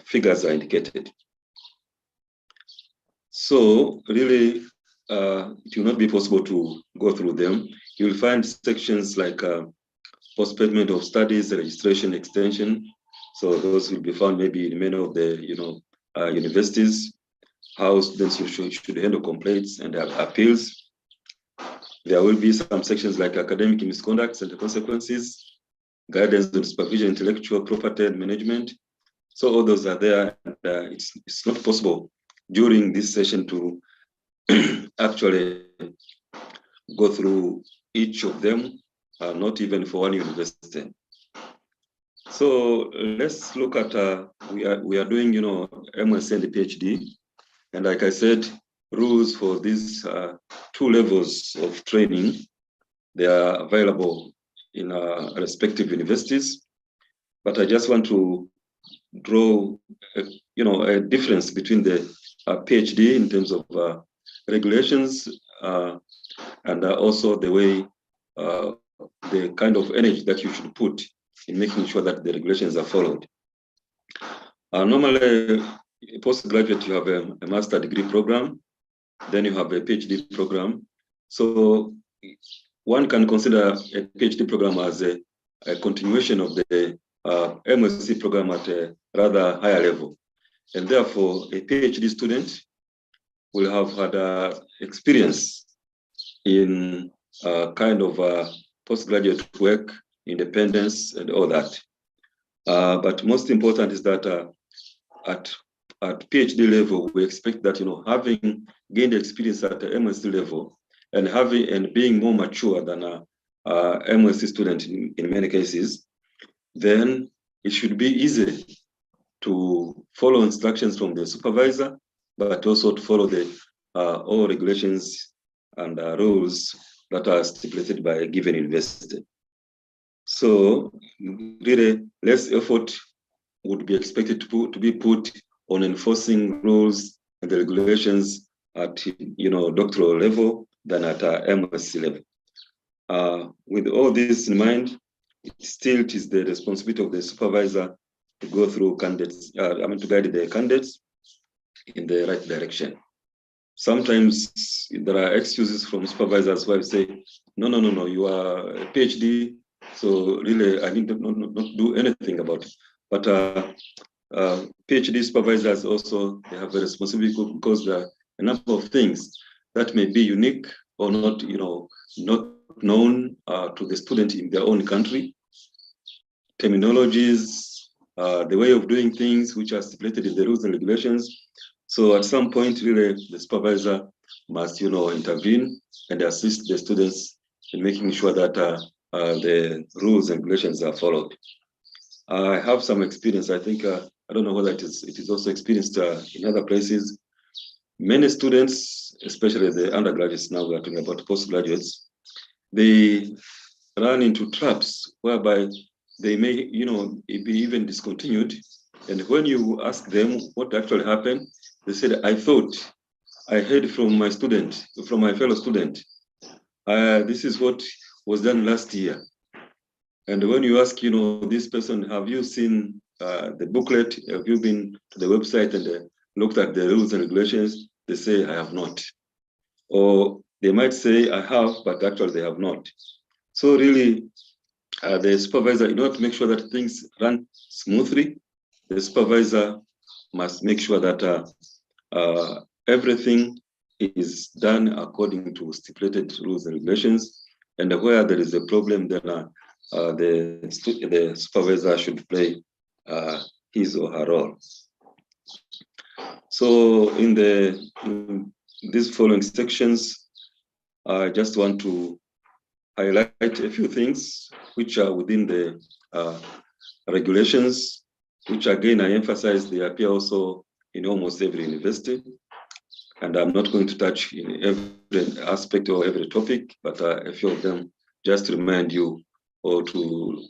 figures are indicated. So really, it will not be possible to go through them. You will find sections like post-payment of studies, registration, extension. So those will be found maybe in many of the universities, how students should handle complaints and appeals. There will be some sections like academic misconducts and the consequences, guidance on supervision, intellectual property and management. So all those are there, and it's not possible during this session to actually go through each of them, not even for one university. So let's look at, we are doing, MSc and PhD. And like I said, rules for these 2 levels of training, they are available in respective universities. But I just want to draw, a difference between the PhD in terms of regulations and also the way, the kind of energy that you should put in making sure that the regulations are followed. Normally, postgraduate, you have a master degree program, then you have a PhD program. So one can consider a PhD program as a continuation of the MSc program at a rather higher level. And therefore, a PhD student will have had experience in kind of postgraduate work, independence, and all that. But most important is that at PhD level, we expect that, having gained experience at the MSc level and being more mature than a MSc student in many cases, then it should be easy to follow instructions from the supervisor, but also to follow the all regulations and rules that are stipulated by a given university. So really, less effort would be expected to be put on enforcing rules and the regulations at doctoral level than at MSc level. With all this in mind, it is the responsibility of the supervisor to go through candidates, to guide the candidates in the right direction. Sometimes there are excuses from supervisors where we say, no, you are a PhD, so really I need to not do anything about it. But PhD supervisors also, they have a responsibility because there are a number of things that may be unique or not, not known to the student in their own country. Terminologies, the way of doing things which are stipulated in the rules and regulations. So at some point, really, the supervisor must, intervene and assist the students in making sure that the rules and regulations are followed. I have some experience. I think I don't know whether it is also experienced in other places. Many students, especially the undergraduates, now we are talking about postgraduates, they run into traps whereby they may, be even discontinued. And when you ask them what actually happened, they said, I thought I heard from my fellow student, this is what was done last year. And when you ask, this person, have you seen the booklet? Have you been to the website and looked at the rules and regulations? They say, I have not. Or they might say, I have, but actually they have not. So really, the supervisor, in order to make sure that things run smoothly, the supervisor must make sure that everything is done according to stipulated rules and regulations. And where there is a problem, then the supervisor should play his or her role. So in these following sections, I just want to highlight a few things which are within the regulations, which again, I emphasize they appear also in almost every university. And I'm not going to touch in every aspect or every topic, but a few of them just to remind you or to,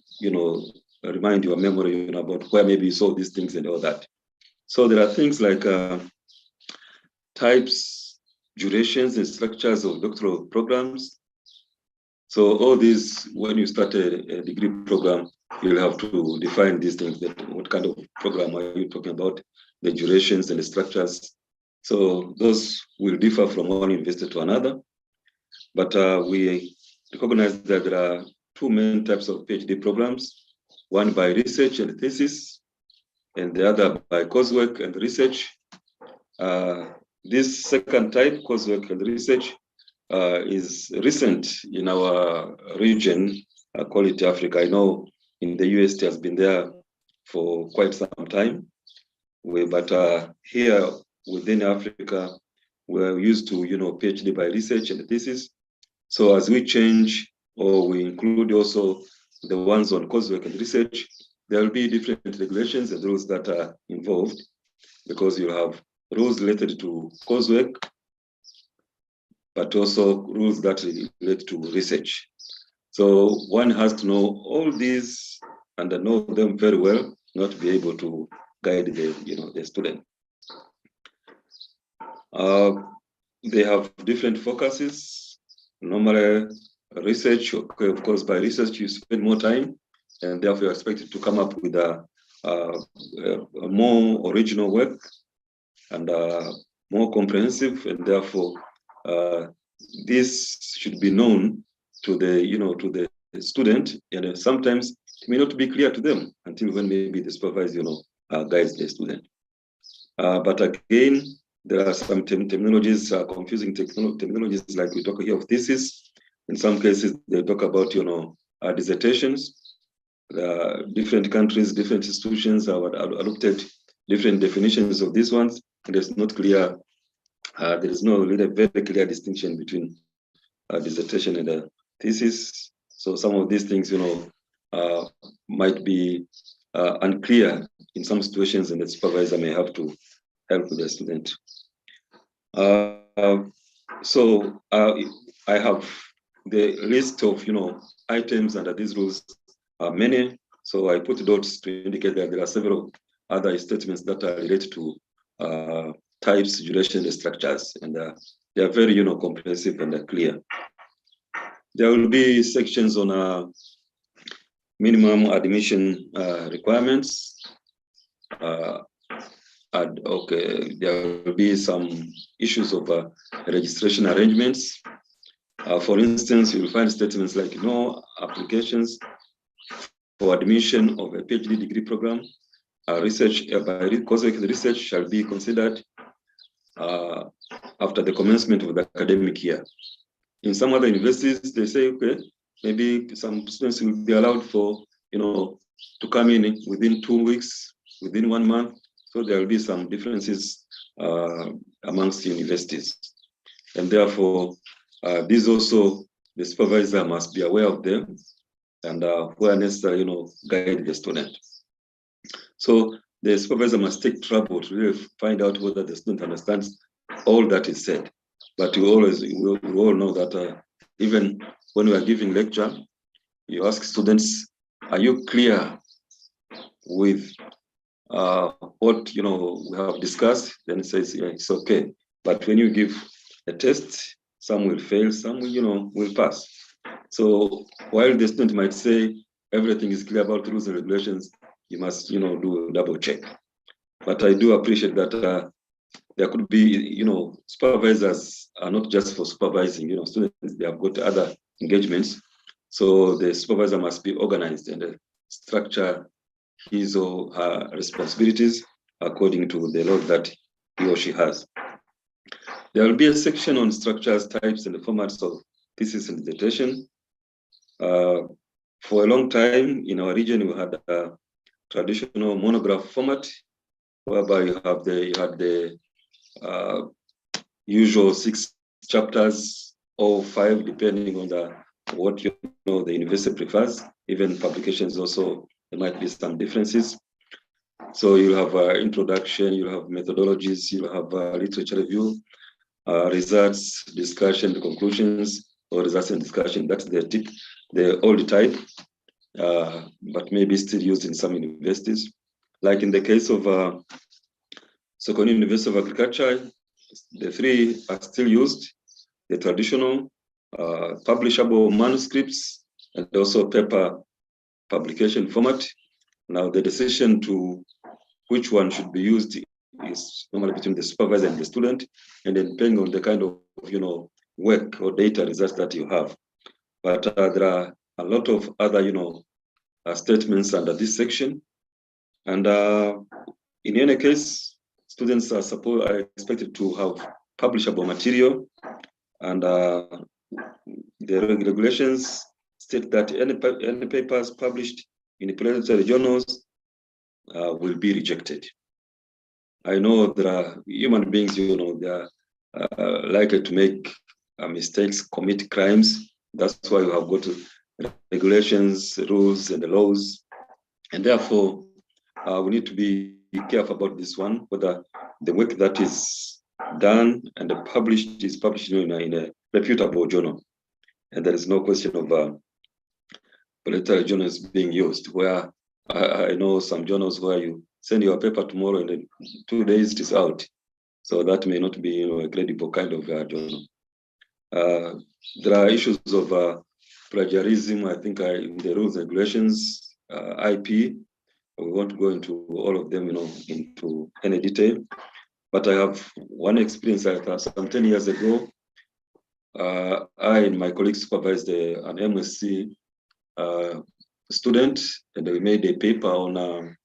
remind your memory about where maybe you saw these things and all that. So there are things like types, durations, and structures of doctoral programs. So all these, when you start a degree program, you'll have to define these things. That what kind of program are you talking about? The durations and the structures. So those will differ from one university to another. But we recognize that there are two main types of PhD programs, one by research and thesis, and the other by coursework and research. This second type, coursework and research, is recent in our region, Quality Africa. I know in the US it has been there for quite some time. But here within Africa, we're used to, PhD by research and thesis. So as we change, or we include also the ones on coursework and research, there will be different regulations and rules that are involved, because you have rules related to coursework, but also rules that relate to research. So one has to know all these and know them very well, not to be able to guide the student. They have different focuses. Normally, research, okay, of course, by research you spend more time, and therefore you're expected to come up with a more original work and more comprehensive, and therefore this should be known to the student, and sometimes it may not be clear to them until when maybe the supervisor guides the student. But again, there are some terminologies, confusing terminologies, like we talk here of thesis. In some cases, they talk about dissertations. Different countries, different institutions have adopted different definitions of these ones, and it's not clear. There is no really very clear distinction between dissertation and a thesis. So some of these things, might be unclear in some situations, and the supervisor may have to help the student. So I have the list of items under these rules are many. So I put dots to indicate that there are several other statements that are related to types, duration, and structures, and they are very comprehensive and clear. There will be sections on minimum admission requirements. Okay, there will be some issues of registration arrangements. For instance, you will find statements like no applications for admission of a PhD degree program. Research by coursework research shall be considered after the commencement of the academic year. In some other universities, they say, okay, maybe some students will be allowed for, to come in within 2 weeks, within 1 month. So there will be some differences amongst universities. And therefore, these also, the supervisor must be aware of them, and where necessary, guide the student. So the supervisor must take trouble to really find out whether the student understands all that is said. But we all know that even when we are giving lecture, you ask students, are you clear with what we have discussed? Then it says, yeah, it's okay. But when you give a test, some will fail, some will pass. So while the student might say everything is clear about rules and regulations, you must do a double check. But I do appreciate that there could be, supervisors are not just for supervising, students, they have got other engagements. So the supervisor must be organized and structure his or her responsibilities according to the load that he or she has. There will be a section on structures, types, and the formats of thesis and dissertation. For a long time in our region, we had a traditional monograph format, whereby you had the usual 6 chapters or 5, depending on what the university prefers. Even publications also, there might be some differences. So you have introduction, you have methodologies, you have literature review, results, discussion, conclusions, or results and discussion. That's the old type, but maybe still used in some universities. Like in the case of Sokoine University of Agriculture, the 3 are still used: the traditional, publishable manuscripts, and also paper publication format. Now, the decision to which one should be used is normally between the supervisor and the student, and then depending on the kind of work or data results that you have. But there are a lot of other statements under this section, and in any case, students are expected to have publishable material, and the regulations state that any papers published in planetary journals will be rejected. I know there are human beings, they are likely to make mistakes, commit crimes. That's why we have got regulations, rules, and the laws. And therefore, we need to be careful about this one, whether the work that is done and published is published in a reputable journal. And there is no question of planetary journals being used, where I know some journals where you send your paper tomorrow and in 2 days it is out. So that may not be a credible kind of journal. There are issues of plagiarism, I think, in the rules and regulations, IP. We won't go into all of them, into any detail. But I have one experience some 10 years ago. I and my colleagues supervised an MSc student, and we made a paper on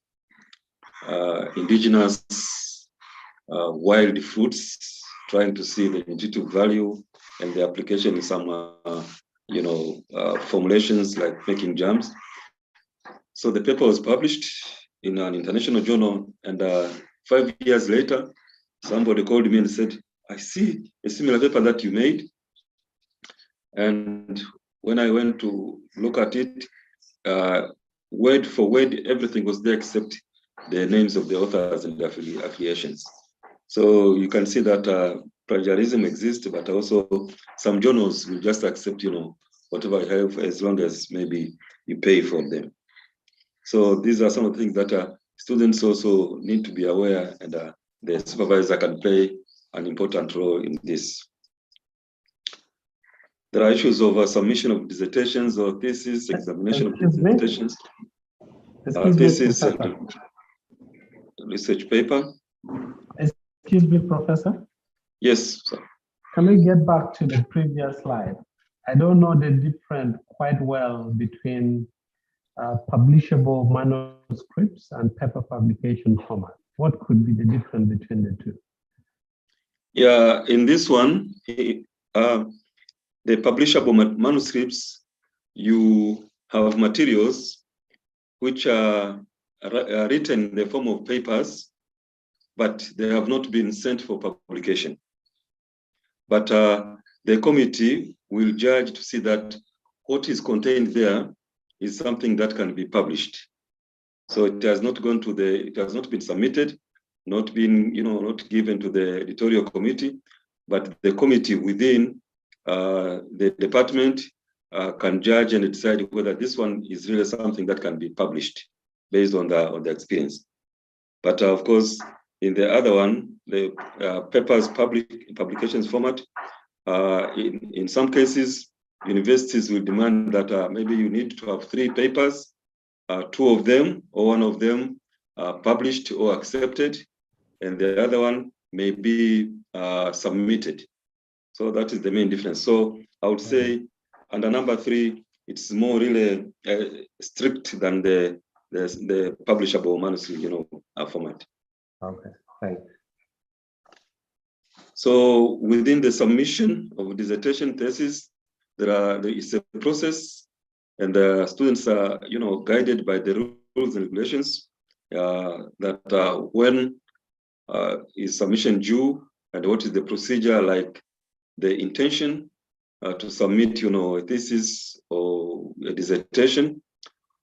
indigenous wild fruits, trying to see the nutritive value and the application in some formulations like making jams. So the paper was published in an international journal, and 5 years later, somebody called me and said, "I see a similar paper that you made." And when I went to look at it, word for word, everything was there except the names of the authors and their affiliations. So you can see that plagiarism exists, but also some journals will just accept, whatever you have, as long as maybe you pay for them. So these are some of the things that students also need to be aware, and the supervisor can play an important role in this. There are issues of submission of dissertations or thesis, examination of dissertations, thesis, and research paper. Excuse me, Professor? Yes, sir. Can we get back to the previous slide? I don't know the difference quite well between publishable manuscripts and paper publication format. What could be the difference between the two? Yeah, in this one, the publishable manuscripts, you have materials which are written in the form of papers, but they have not been sent for publication. But the committee will judge to see that what is contained there is something that can be published. So it has not gone to it has not been submitted, not been, not given to the editorial committee, but the committee within the department can judge and decide whether this one is really something that can be published based on the experience. But of course, in the other one, the papers publications format, in some cases, universities will demand that maybe you need to have 3 papers, 2 of them or 1 of them published or accepted, and the other one may be submitted. So that is the main difference. So I would say under number 3, it's more really strict than the publishable manuscript, format. Okay, thanks. So within the submission of dissertation thesis, there is a process, and the students are, guided by the rules and regulations that when is submission due and what is the procedure, like the intention to submit, a thesis or a dissertation.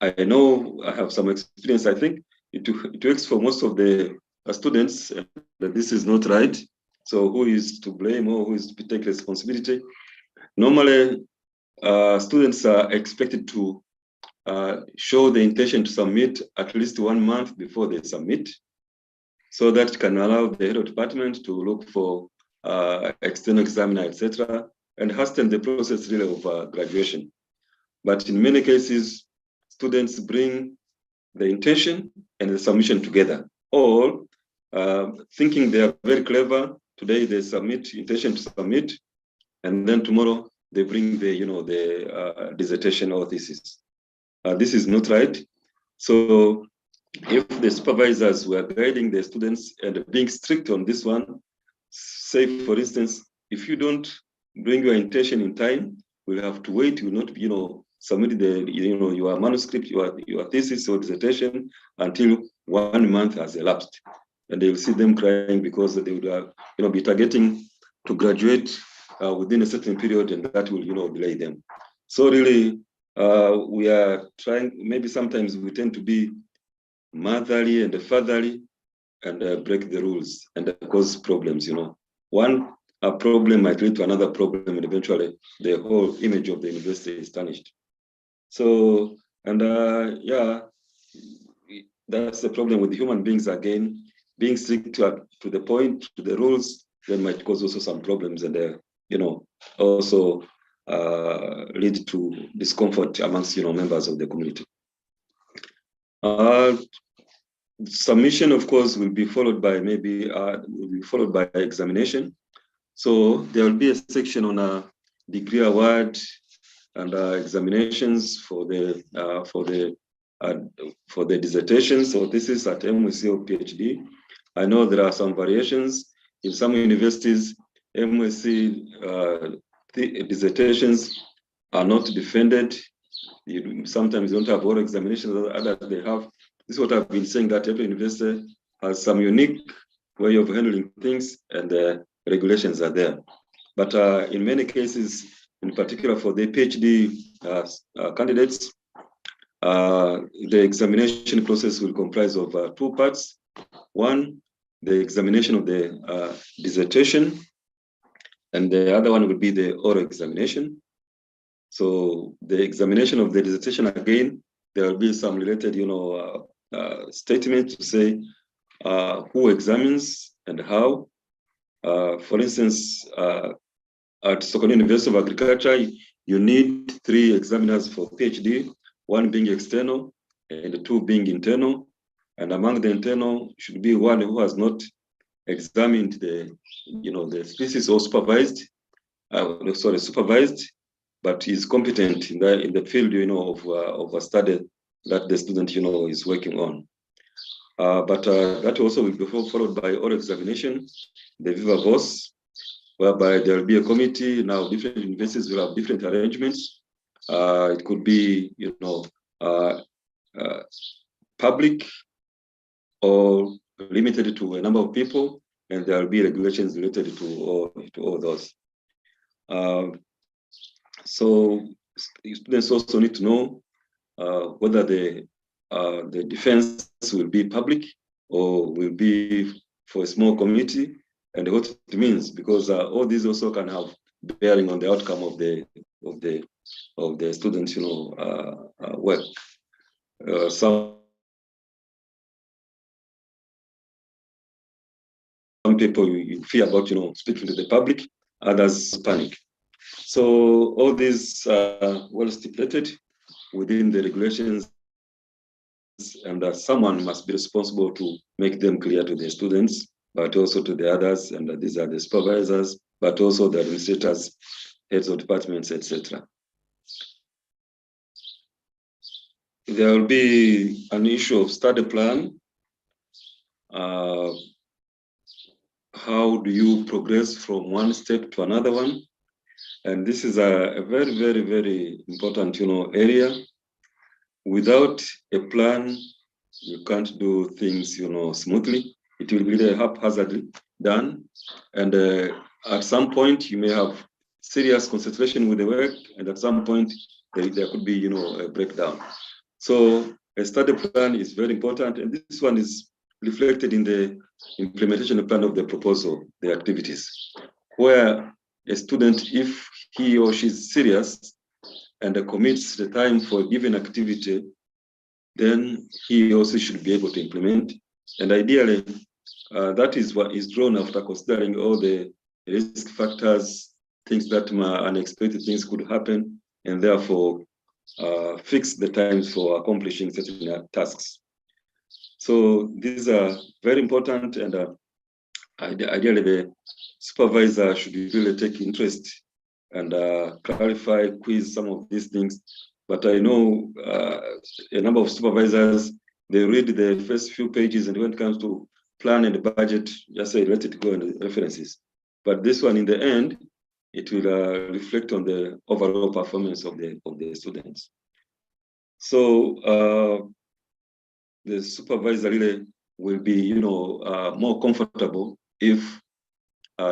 I know I have some experience. I think it works for most of the students that this is not right. So who is to blame or who is to take responsibility? Normally, students are expected to show the intention to submit at least 1 month before they submit, so that can allow the head of department to look for external examiner, etc., and hasten the process really of graduation. But in many cases, students bring the intention and the submission together, or thinking they are very clever. Today they submit intention to submit, and then tomorrow they bring the dissertation or thesis. This is not right. So if the supervisors were guiding the students and being strict on this one, say for instance, if you don't bring your intention in time, we'll have to wait. You will not, submit your manuscript, your thesis or dissertation until 1 month has elapsed, and they will see them crying because they would be targeting to graduate within a certain period, and that will delay them. So really, we are trying. Maybe sometimes we tend to be motherly and fatherly and break the rules and cause problems. One problem might lead to another problem, and eventually the whole image of the university is tarnished. So, and that's the problem with human beings again. Being strict to the point, to the rules, then might cause also some problems, and also lead to discomfort amongst members of the community. Submission, of course, will be followed by examination. So there will be a section on a degree award and examinations for the dissertation. So this is at MSc or PhD. I know there are some variations in some universities. MSc dissertations are not defended. You sometimes don't have oral examinations, others they have. This is what I've been saying, that every university has some unique way of handling things, and the regulations are there. But in many cases, in particular for the PhD candidates, the examination process will comprise of 2 parts. One, the examination of the dissertation, and the other one will be the oral examination. So the examination of the dissertation, again, there will be some related, statements to say who examines and how. For instance, at Sokoine University of Agriculture, you need 3 examiners for PhD, 1 being external and 2 being internal. And among the internal should be 1 who has not examined the thesis or supervised, but is competent in the field, of a study that the student, is working on. But that also will be followed by oral examination, the viva voce, whereby there will be a committee. Now, different universities will have different arrangements. It could be, public or limited to a number of people, and there will be regulations related to all those. So students also need to know whether the defense will be public or will be for a small committee, and what it means, because all these also can have bearing on the outcome of the students' work. Some people fear about speaking to the public, others panic. So all these are well stipulated within the regulations, and someone must be responsible to make them clear to the students, but also to the others, and these are the supervisors, but also the administrators, heads of departments, etc. There will be an issue of study plan. How do you progress from one step to another one? And this is a very, very, very important, area. Without a plan, you can't do things, smoothly. It will be haphazardly done. And at some point, you may have serious concentration with the work, and at some point, there could be, a breakdown. So a study plan is very important, and this one is reflected in the implementation plan of the proposal, the activities, where a student, if he or she is serious and commits the time for a given activity, then he also should be able to implement. And ideally, that is what is drawn after considering all the risk factors, things that unexpected things could happen, and therefore fix the times for accomplishing certain tasks. So these are very important, and ideally the supervisor should really take interest and clarify, quiz some of these things. But I know a number of supervisors, they read the first few pages, and when it comes to plan and budget, just say, let it go in the references. But this one, in the end, it will reflect on the overall performance of the students. So the supervisor really will be, more comfortable if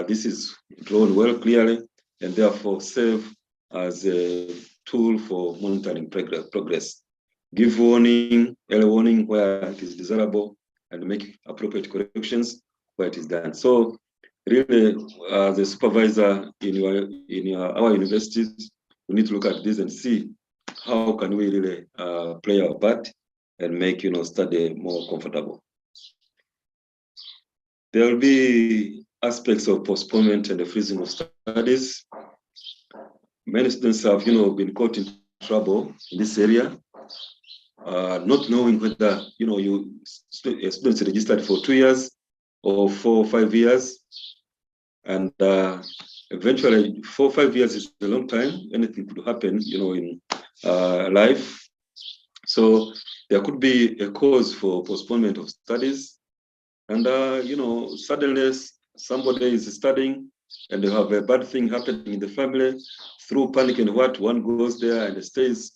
this is drawn well clearly, and therefore serve as a tool for monitoring progress. Give warning, early warning where it is desirable, and make appropriate corrections where it is done. So really, the supervisor in our universities, we need to look at this and see how can we really play our part and make study more comfortable. There will be aspects of postponement and the freezing of studies. Many students have been caught in trouble in this area, not knowing whether students registered for 2 years or 4 or 5 years, and eventually 4 or 5 years is a long time. Anything could happen in life. So there could be a cause for postponement of studies, and suddenly somebody is studying and they have a bad thing happening in the family. Through panic and one goes there and stays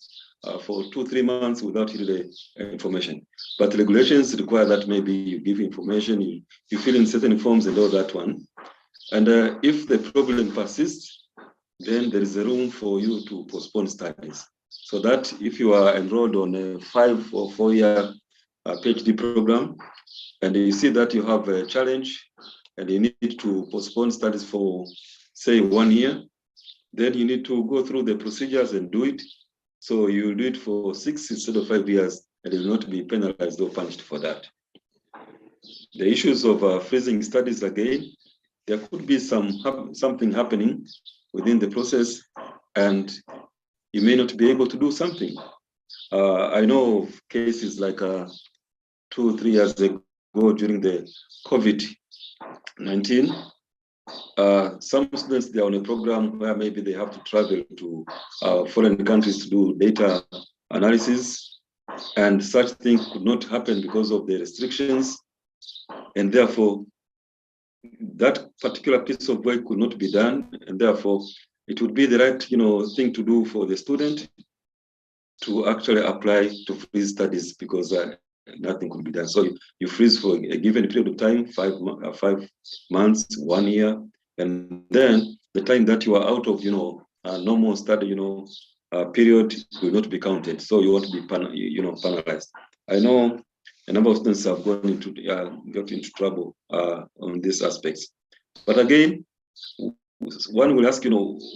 for 2-3 months without the information. But regulations require that maybe you give information, you fill in certain forms and all that one. And if the problem persists, then there is a room for you to postpone studies. So that if you are enrolled on a 5 or 4 year PhD program, and you see that you have a challenge and you need to postpone studies for, say, 1 year, then you need to go through the procedures and do it. So you do it for 6 instead of 5 years, and you will not be penalized or punished for that. The issues of freezing studies, again, there could be something happening within the process, and you may not be able to do something. I know of cases like 2 or 3 years ago during the COVID-19. Some students, they are on a program where maybe they have to travel to foreign countries to do data analysis, and such things could not happen because of the restrictions, and therefore that particular piece of work could not be done, and therefore it would be the right thing to do for the student to actually apply to freeze studies, because nothing could be done. So you freeze for a given period of time, 5 months, 1 year, and then the time that you are out of normal study period will not be counted. So you won't be penalized. I know a number of students have got into trouble on these aspects. But again, one will ask,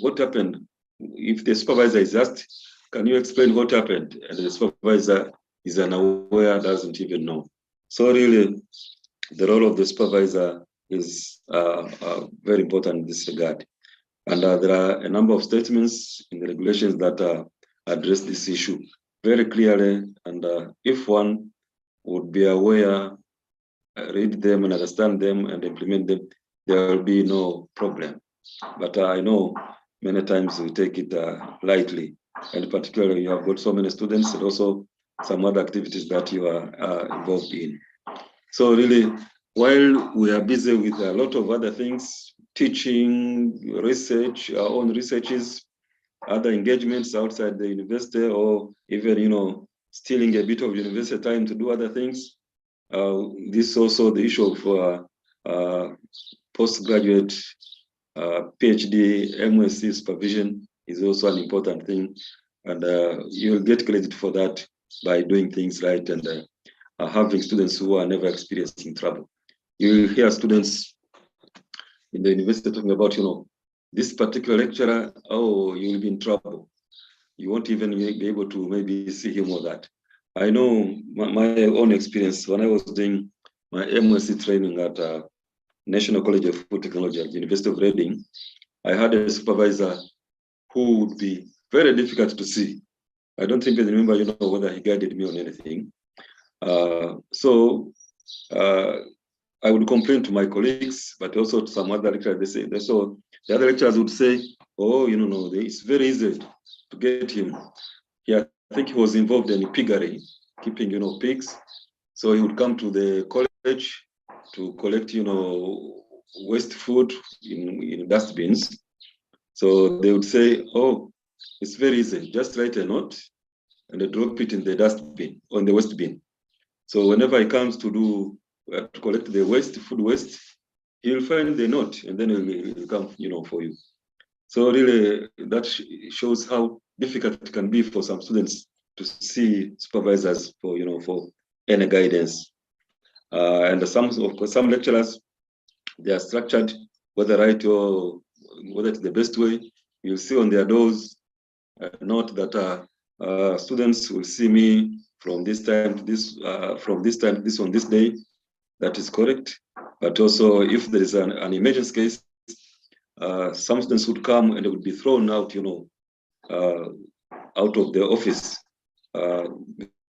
what happened? If the supervisor is asked, can you explain what happened? And the supervisor is unaware, doesn't even know. So really, the role of the supervisor is very important in this regard. And there are a number of statements in the regulations that address this issue very clearly. And if one would be aware, read them and understand them and implement them, there will be no problem. But I know many times we take it lightly, and particularly you have got so many students and also some other activities that you are involved in. So really, while we are busy with a lot of other things, teaching, research, our own researches, other engagements outside the university, or even, stealing a bit of university time to do other things, this is also the issue of postgraduate PhD, MSc supervision is also an important thing, and you'll get credit for that by doing things right and having students who are never experiencing trouble. You hear students in the university talking about, this particular lecturer, oh, you'll be in trouble. You won't even be able to maybe see him or that. I know my own experience when I was doing my MSc training at National College of Food Technology at the University of Reading. I had a supervisor who would be very difficult to see. I don't think I remember, whether he guided me on anything. So I would complain to my colleagues, but also to some other lecturers. So the other lecturers would say, "Oh, no, it's very easy to get him." Yeah, I think he was involved in piggery, keeping, pigs. So he would come to the college to collect, waste food in dustbins. So they would say, "Oh, it's very easy. Just write a note and drop it in the dustbin, on the waste bin." So whenever he comes to collect the waste, food waste, he'll find the note and then he'll come, for you. So really, that shows how difficult it can be for some students to see supervisors for, for any guidance. And some lecturers, they are structured, whether right or whether it's the best way. You'll see on their doors note that students will see me from this time to this, from this time to this on this day. That is correct. But also, if there is an emergency case, some students would come and they would be thrown out, out of the office,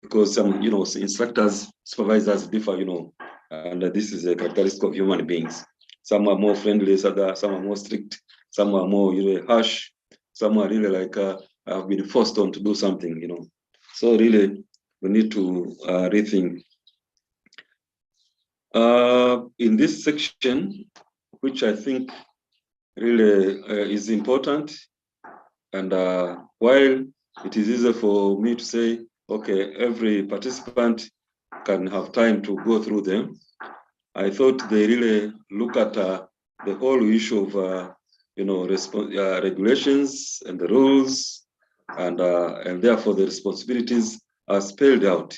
because some, instructors, supervisors differ, and this is a characteristic of human beings. Some are more friendly, some are more strict, some are more, harsh, some are really like have been forced on to do something, So really, we need to rethink. In this section, which I think really is important, and while it is easy for me to say, okay, every participant can have time to go through them, I thought they really look at the whole issue of, regulations and the rules, and therefore the responsibilities are spelled out.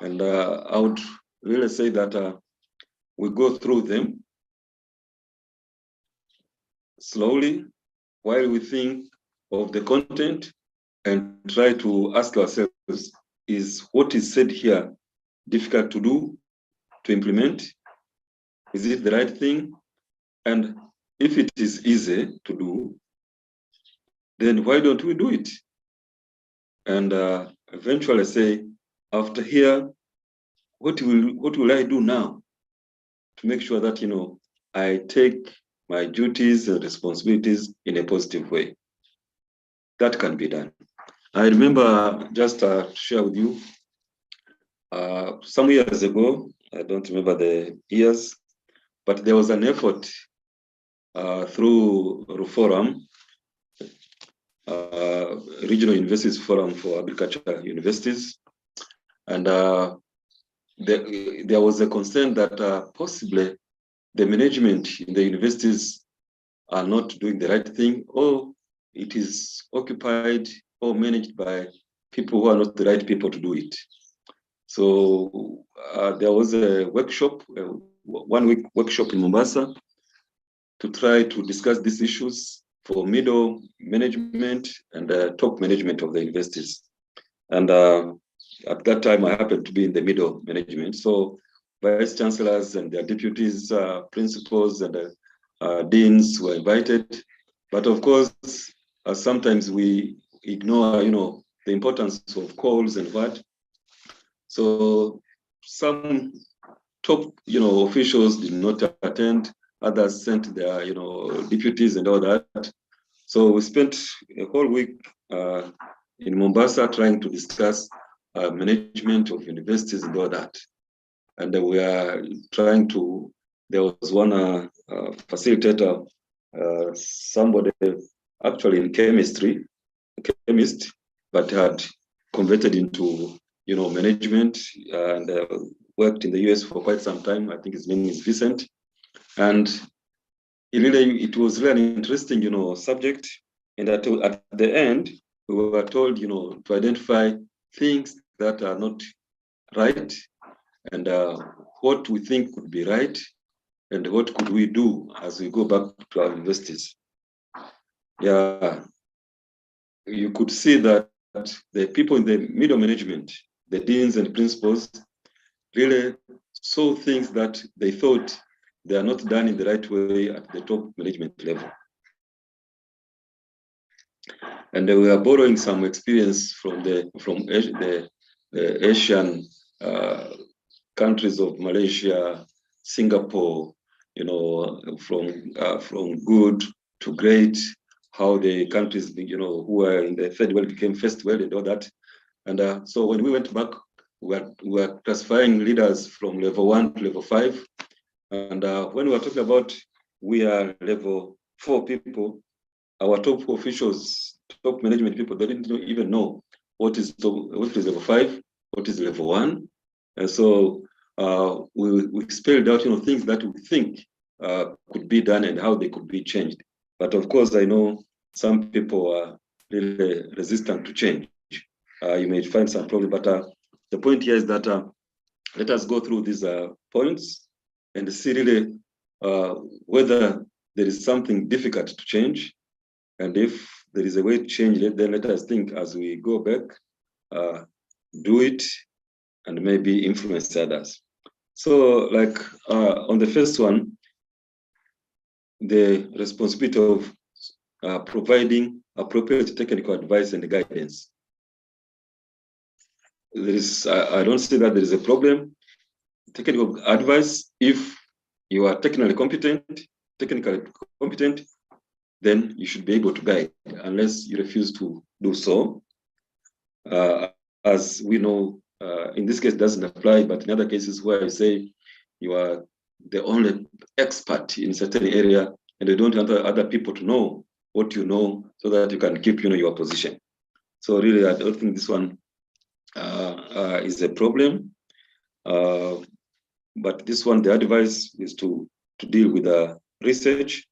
And I would really say that we go through them slowly while we think of the content and try to ask ourselves, is what is said here difficult to do, to implement? Is it the right thing? And if it is easy to do, then why don't we do it? And eventually say, after here, what will I do now to make sure that, I take my duties and responsibilities in a positive way? That can be done. I remember, just to share with you, some years ago, I don't remember the years, but there was an effort through Reforum, Regional Universities Forum for Agriculture Universities, and there was a concern that possibly the management in the universities are not doing the right thing, or it is occupied or managed by people who are not the right people to do it. So there was a workshop, one-week workshop in Mombasa, to try to discuss these issues for middle management and top management of the universities. And at that time, I happened to be in the middle management. So vice chancellors and their deputies, principals, and deans were invited. But of course, sometimes we ignore, the importance of calls and what. So some top, officials did not attend. Others sent their, deputies and all that. So we spent a whole week in Mombasa trying to discuss management of universities and all that. And we are trying to, there was one facilitator, somebody actually in chemistry, a chemist, but had converted into, management, and worked in the US for quite some time. I think his name is Vincent. And it was really an interesting, subject. And at the end, we were told, to identify things that are not right, and what we think could be right, and what could we do as we go back to our universities. Yeah, you could see that the people in the middle management, the deans and principals, really saw things that they thought they are not done in the right way at the top management level. And we are borrowing some experience from the Asian countries of Malaysia, Singapore, from good to great, how the countries, who are in the third world became first world and all that. And so when we went back, we were classifying leaders from level 1 to level 5. And when we were talking about we are level 4 people, our top officials, top management people, they didn't even know what is level 5, what is level 1. And so we spelled out, things that we think could be done and how they could be changed. But of course, I know some people are really resistant to change. You may find some problem, but the point here is that let us go through these points and see really whether there is something difficult to change. And if there is a way to change it, then let us think as we go back, do it, and maybe influence others. So like on the first one, the responsibility of providing appropriate technical advice and guidance. I don't see that there is a problem. Technical advice, if you are technically competent, then you should be able to guide, unless you refuse to do so. As we know, in this case, it doesn't apply, but in other cases where you say you are the only expert in a certain area and you don't want other people to know what you know so that you can keep your position. So really, I don't think this one is a problem. But this one, the advice is to deal with the research.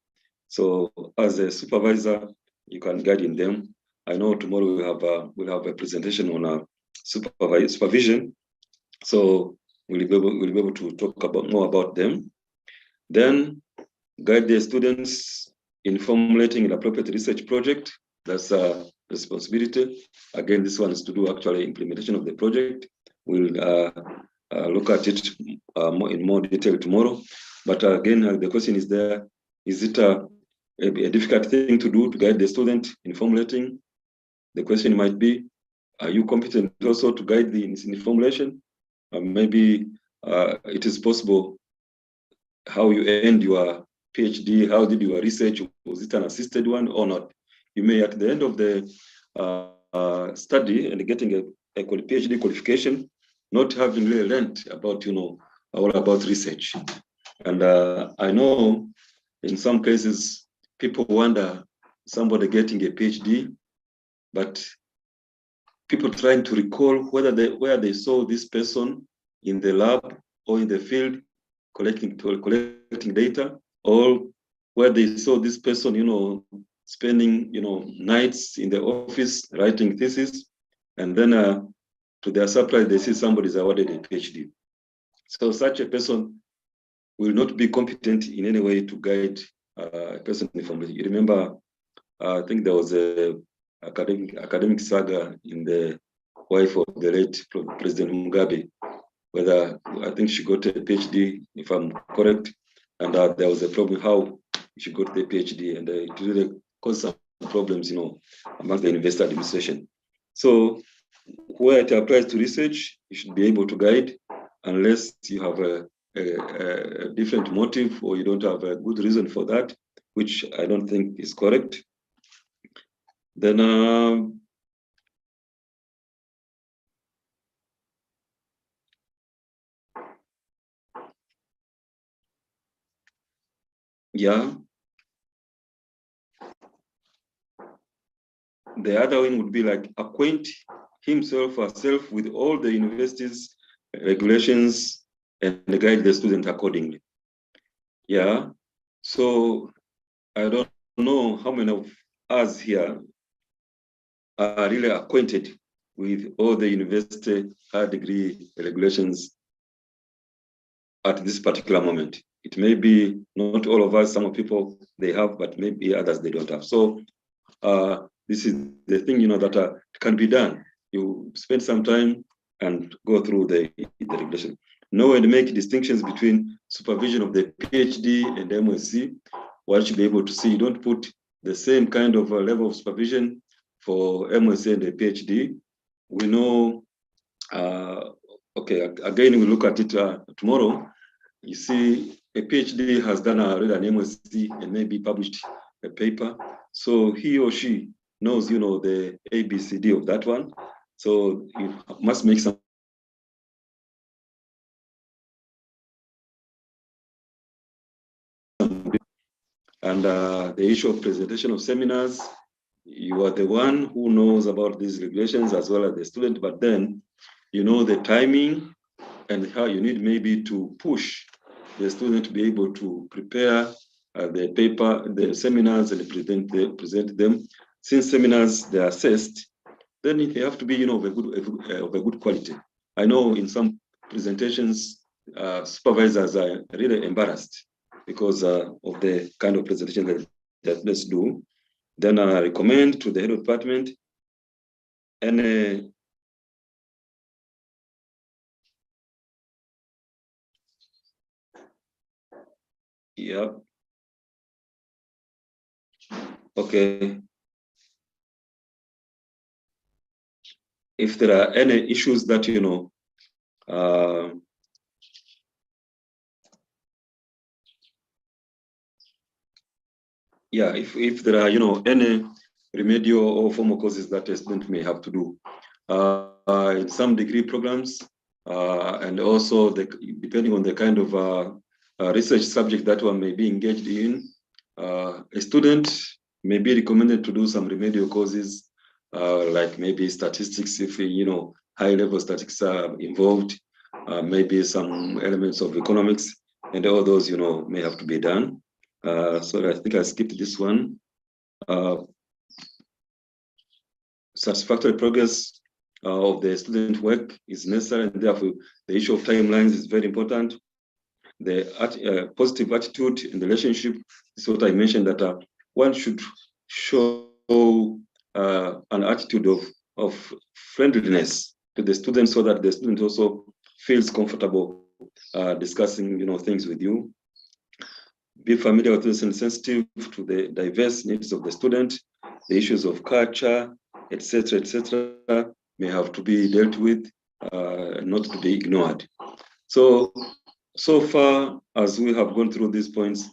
So as a supervisor, you can guide in them. I know tomorrow we'll have a presentation on supervision. So we'll be able to talk more about them. Then guide the students in formulating an appropriate research project. That's a responsibility. Again, this one is to do actually implementation of the project. We'll look at it in more detail tomorrow. But again, the question is there, is it a difficult thing to do to guide the student in formulating? The question might be, are you competent also to guide in formulation? Maybe it is possible how you end your PhD, how did your research, was it an assisted one or not? You may at the end of the study and getting a PhD qualification, not having really learned about, all about research. And I know in some cases, people wonder somebody getting a PhD, but people trying to recall where they saw this person in the lab or in the field collecting data, or where they saw this person, spending, nights in the office writing thesis, and then to their surprise, they see somebody is awarded a PhD. So such a person will not be competent in any way to guide a person in formulation. You remember, I think there was a academic saga in the wife of the late President Mugabe, whether I think she got a PhD, if I'm correct, and there was a problem how she got the PhD, and it really caused some problems, among the university administration. So where it applies to research, you should be able to guide, unless you have a different motive or you don't have a good reason for that, which I don't think is correct. Then yeah, the other one would be like acquaint himself or herself with all the university's regulations and guide the student accordingly. Yeah, so I don't know how many of us here are really acquainted with all the university higher degree regulations at this particular moment. It may be not all of us, some of people they have, but maybe others they don't have. So this is the thing, that can be done. You spend some time and go through the regulation. Know and make distinctions between supervision of the PhD and MSc. One should be able to see. You don't put the same kind of level of supervision for MSc and a PhD. We know, okay, again, we look at it tomorrow. You see, a PhD has done already an MSc and maybe published a paper. So he or she knows, the ABCD of that one. So you must make some and the issue of presentation of seminars, you are the one who knows about these regulations as well as the student, but then you know the timing and how you need maybe to push the student to be able to prepare the paper, the seminars, and present them. Since seminars, they are assessed, then they have to be, of a good quality. I know in some presentations, supervisors are really embarrassed because of the kind of presentation that let's do. Then I recommend to the head of department and yeah. Okay. If there are any issues that, yeah, if there are, any remedial or formal courses that a student may have to do in some degree programs, and also depending on the kind of research subject that one may be engaged in, a student may be recommended to do some remedial courses, like maybe statistics, if high-level statistics are involved, maybe some elements of economics, and all those may have to be done. So I think I skipped this one. Satisfactory progress of the student work is necessary, and therefore the issue of timelines is very important. The positive attitude in the relationship is what I mentioned, that one should show an attitude of friendliness to the student, so that the student also feels comfortable discussing things with you. Be familiar with this and sensitive to the diverse needs of the student. The issues of culture, etc., may have to be dealt with, not to be ignored. So far as we have gone through these points,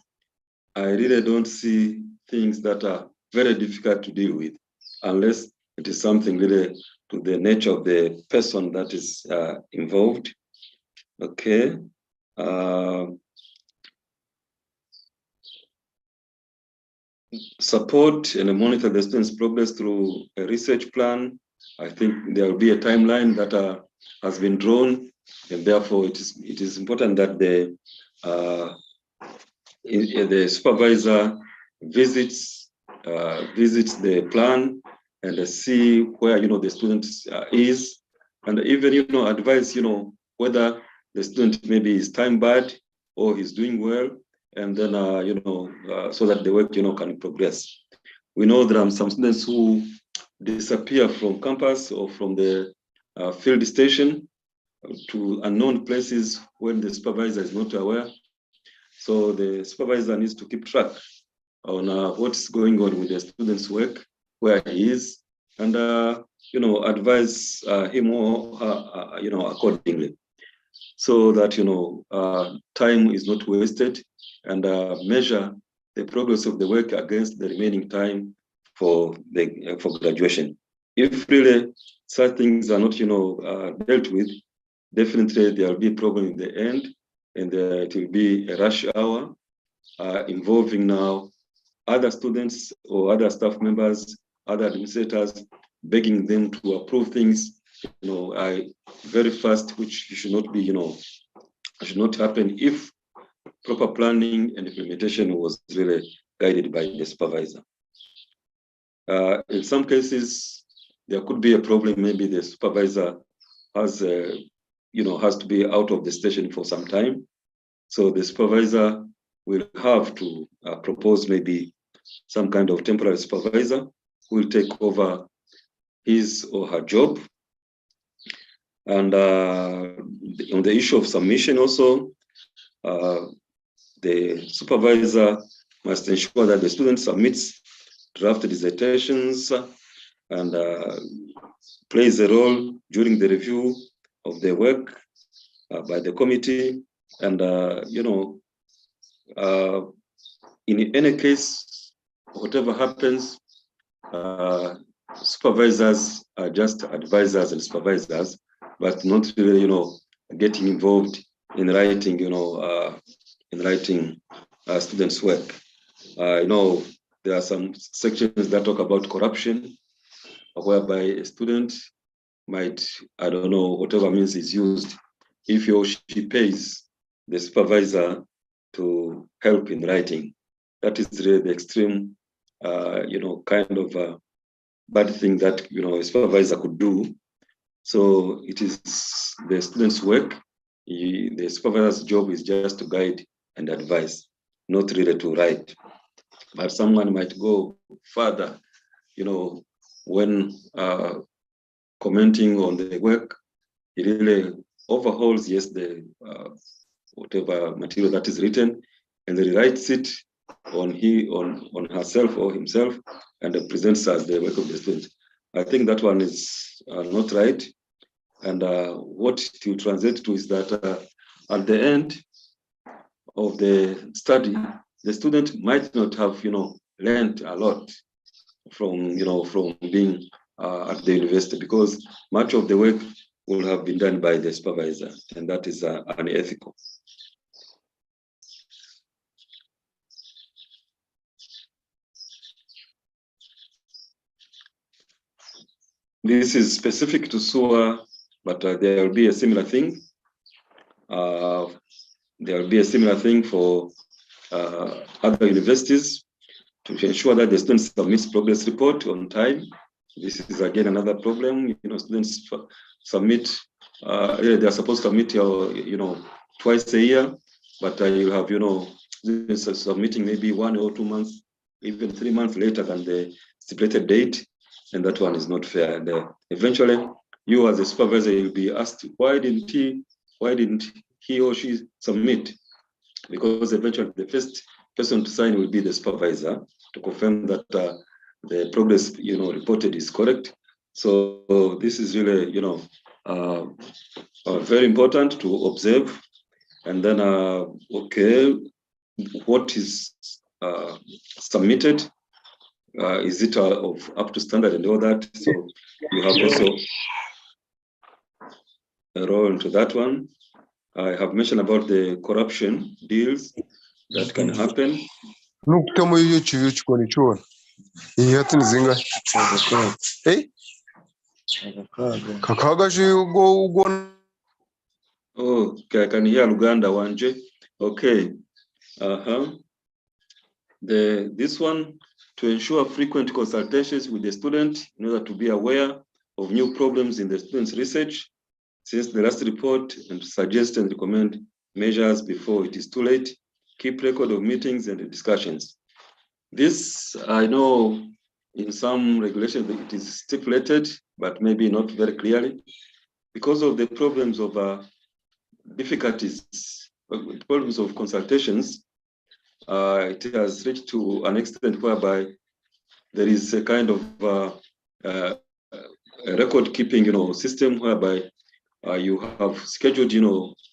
I really don't see things that are very difficult to deal with, unless it is something really to the nature of the person that is involved. Okay. Support and monitor the students' progress through a research plan. I think there will be a timeline that has been drawn, and therefore it is important that the supervisor visits the plan and see where the student is, and even advise whether the student maybe is time bad or he's doing well, and then so that the work can progress. We know there are some students who disappear from campus or from the field station to unknown places when the supervisor is not aware. So the supervisor needs to keep track on what's going on with the student's work, where he is, and advise him or her, accordingly, so that time is not wasted, and measure the progress of the work against the remaining time for graduation. If really such things are not dealt with, definitely there will be a problem in the end, and it will be a rush hour involving now other students or other staff members, other administrators, begging them to approve things, very fast, which should not be, should not happen if proper planning and implementation was really guided by the supervisor. In some cases, there could be a problem. Maybe the supervisor has to be out of the station for some time. So the supervisor will have to propose maybe some kind of temporary supervisor who will take over his or her job. And on the issue of submission also, the supervisor must ensure that the student submits draft dissertations and plays a role during the review of the work by the committee. And, in any case, whatever happens, supervisors are just advisors and supervisors, but not really, getting involved in writing, students' work. I know there are some sections that talk about corruption, whereby a student might, I don't know, whatever means is used, if he or she pays the supervisor to help in writing. That is really the extreme, kind of bad thing that, a supervisor could do. So it is the student's work. The supervisor's job is just to guide and advise, not really to write. But someone might go further, when commenting on the work, he really overhauls, yes, the whatever material that is written, and then rewrites it on herself or himself, and presents as the work of the student. I think that one is not right. And what it will translate to is that at the end of the study, the student might not have, learned a lot from being at the university, because much of the work will have been done by the supervisor, and that is unethical. This is specific to SUA, but there will be a similar thing. There will be a similar thing for other universities to ensure that the student submits progress report on time. This is again another problem. Students submit. They're supposed to submit, twice a year, but you have, students submitting maybe 1 or 2 months, even 3 months later than the stipulated date, and that one is not fair. And eventually, you as a supervisor, you'll be asked, why didn't he or she submit? Because eventually the first person to sign will be the supervisor to confirm that the progress reported is correct. So this is really very important to observe. And then okay, what is submitted, is it of up to standard and all that? So you have also a role into that one. I have mentioned about the corruption deals that can happen. Oh, okay, I can hear Luganda wanje. Okay. This one, to ensure frequent consultations with the student in order to be aware of new problems in the student's research since the last report, and to suggest and recommend measures before it is too late. Keep record of meetings and discussions. This, I know in some regulations it is stipulated, but maybe not very clearly, because of the problems of difficulties, problems of consultations. It has reached to an extent whereby there is a kind of a record keeping, system whereby you have scheduled,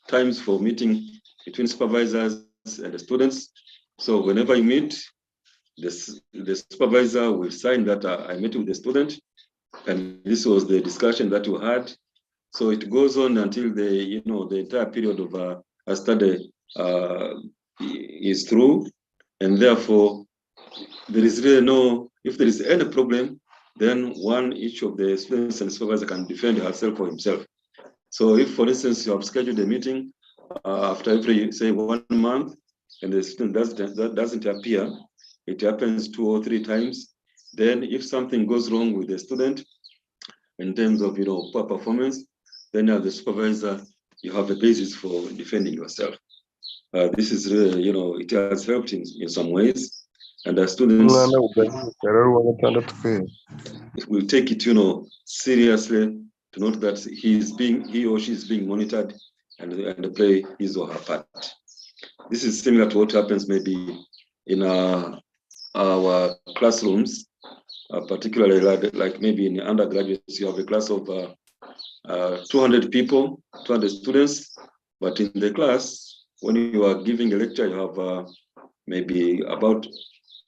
times for meeting between supervisors and the students. So whenever you meet, the supervisor will sign that I met with the student, and this was the discussion that you had. So it goes on until the entire period of a study is through, and therefore there is really no. If there is any problem, then each of the students and the supervisor can defend herself or himself. So if, for instance, you have scheduled a meeting after every, say, 1 month, and the student doesn't appear, it happens 2 or 3 times, then if something goes wrong with the student in terms of poor performance, then as the supervisor, you have a basis for defending yourself. This is really, it has helped in some ways, and the students will take it, seriously, to note that he or she is being monitored and play his or her part. This is similar to what happens maybe in our classrooms, particularly like maybe in undergraduates, you have a class of 200 people, 200 students, but in the class, when you are giving a lecture, you have maybe about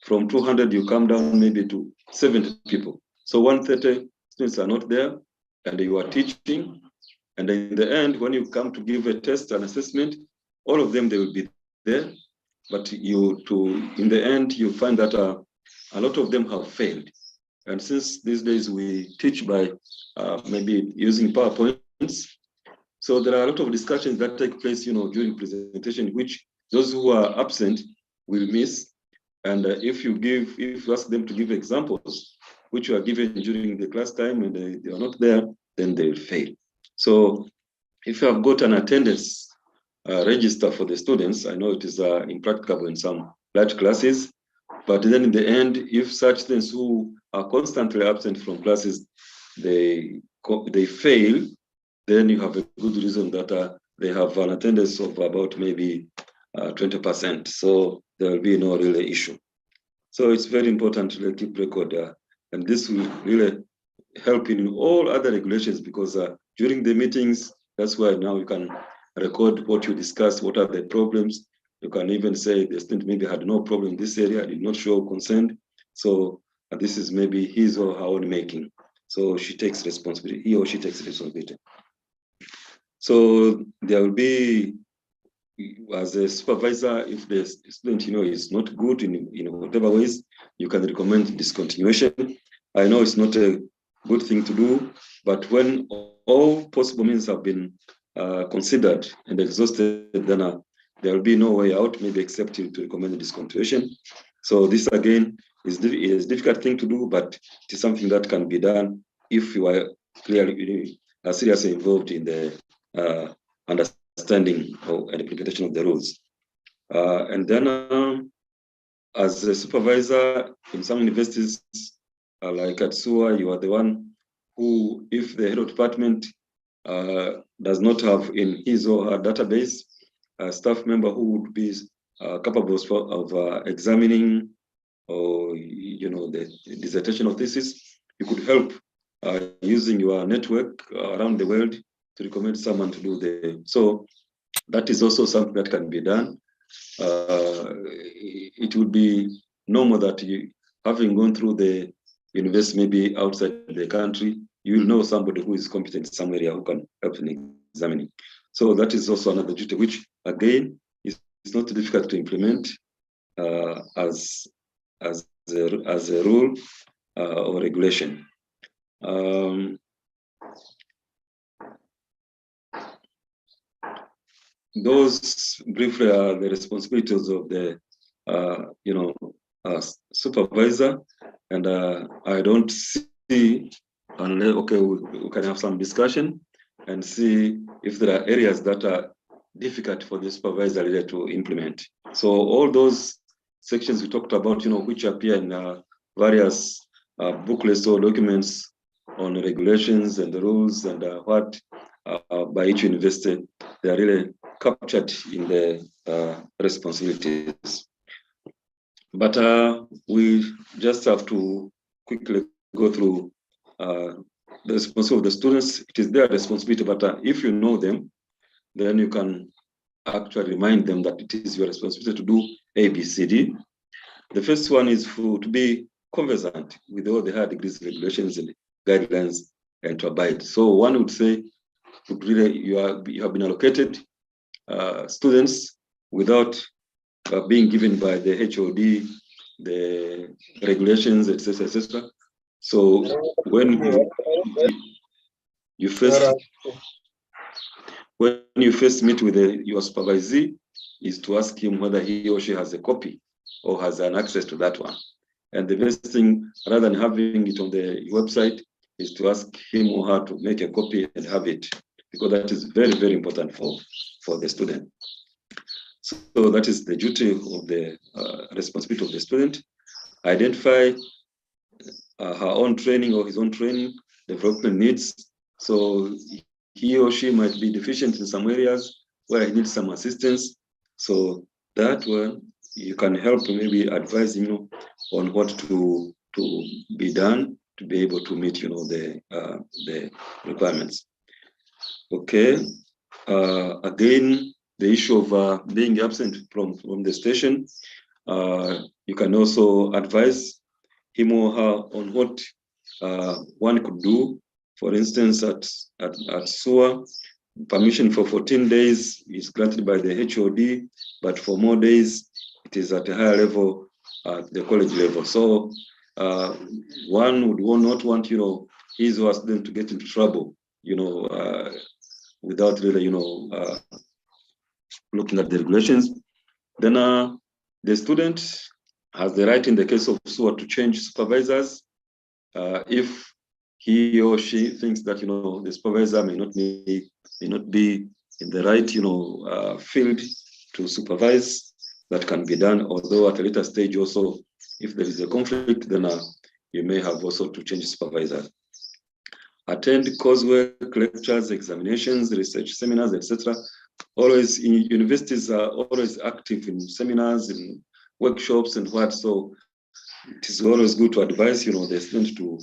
from 200, you come down maybe to 70 people. So 130 students are not there, and you are teaching. And in the end, when you come to give a test and assessment, all of them, they will be there. But in the end, you find that a lot of them have failed. And since these days we teach by maybe using PowerPoints, so there are a lot of discussions that take place, during presentation, which those who are absent will miss. And if you ask them to give examples, which were given during the class time and they are not there, then they will fail. So if you have got an attendance register for the students, I know it is impracticable in some large classes, but then in the end, if such students who are constantly absent from classes, they fail, then you have a good reason that they have an attendance of about maybe 20%. So there will be no real issue. So it's very important to keep record, and this will really help in all other regulations, because during the meetings, that's why now you can record what you discuss, what are the problems. You can even say the student maybe had no problem in this area, did not show consent. So this is maybe his or her own making. So he or she takes responsibility. So there will be, as a supervisor, if the student is not good in whatever ways, you can recommend discontinuation. I know it's not a good thing to do, but when all possible means have been considered and exhausted, then there will be no way out, maybe except to recommend discontinuation. So this again is a difficult thing to do, but it is something that can be done if you are clearly seriously involved in the understanding and implementation of the rules. And then as a supervisor in some universities, like at SUA, you are the one who, if the head of department does not have in his or her database a staff member who would be capable of examining or the dissertation or thesis, you could help using your network around the world to recommend someone to do so that is also something that can be done. It would be normal that having gone through the university, maybe outside the country, you will know somebody who is competent in some area who can help in examining. So that is also another duty, which again is not difficult to implement as a rule or regulation. Those briefly are the responsibilities of the supervisor, and I don't see, unless we can have some discussion and see if there are areas that are difficult for the supervisor to implement. So all those sections we talked about, which appear in various booklets or documents on regulations and the rules and what by each university, they are really captured in the responsibilities. But we just have to quickly go through the responsibility of the students. It is their responsibility, but if you know them, then you can actually remind them that it is your responsibility to do A, B, C, D. The first one is to be conversant with all the higher degrees regulations and guidelines and to abide. So one would say, really, you have been allocated students without being given by the HOD the regulations, etc., etc. So when you first meet with your supervisee, is to ask him whether he or she has a copy or has an access to that one. And the best thing, rather than having it on the website, is to ask him or her to make a copy and have it, because that is very, very important for the student. So that is the duty of the responsibility of the student. Identify her own training or his own training, development needs. So he or she might be deficient in some areas where he needs some assistance. So that one, you can help to maybe advise him on what to to be done to be able to meet, the requirements. Okay. Again, the issue of being absent from the station, you can also advise him or her on what one could do. For instance, at SUA, permission for 14 days is granted by the HOD, but for more days, it is at a higher level at the college level. So one would not want, his or her student to get into trouble, without really, looking at the regulations. Then the student has the right in the case of SUA to change supervisors if he or she thinks that, the supervisor may not be in the right, field to supervise. That can be done, although at a later stage also, if there is a conflict, then you may have also to change supervisor. Attend coursework, lectures, examinations, research seminars, etc. Always, universities are always active in seminars and workshops and what. So it is always good to advise, the student to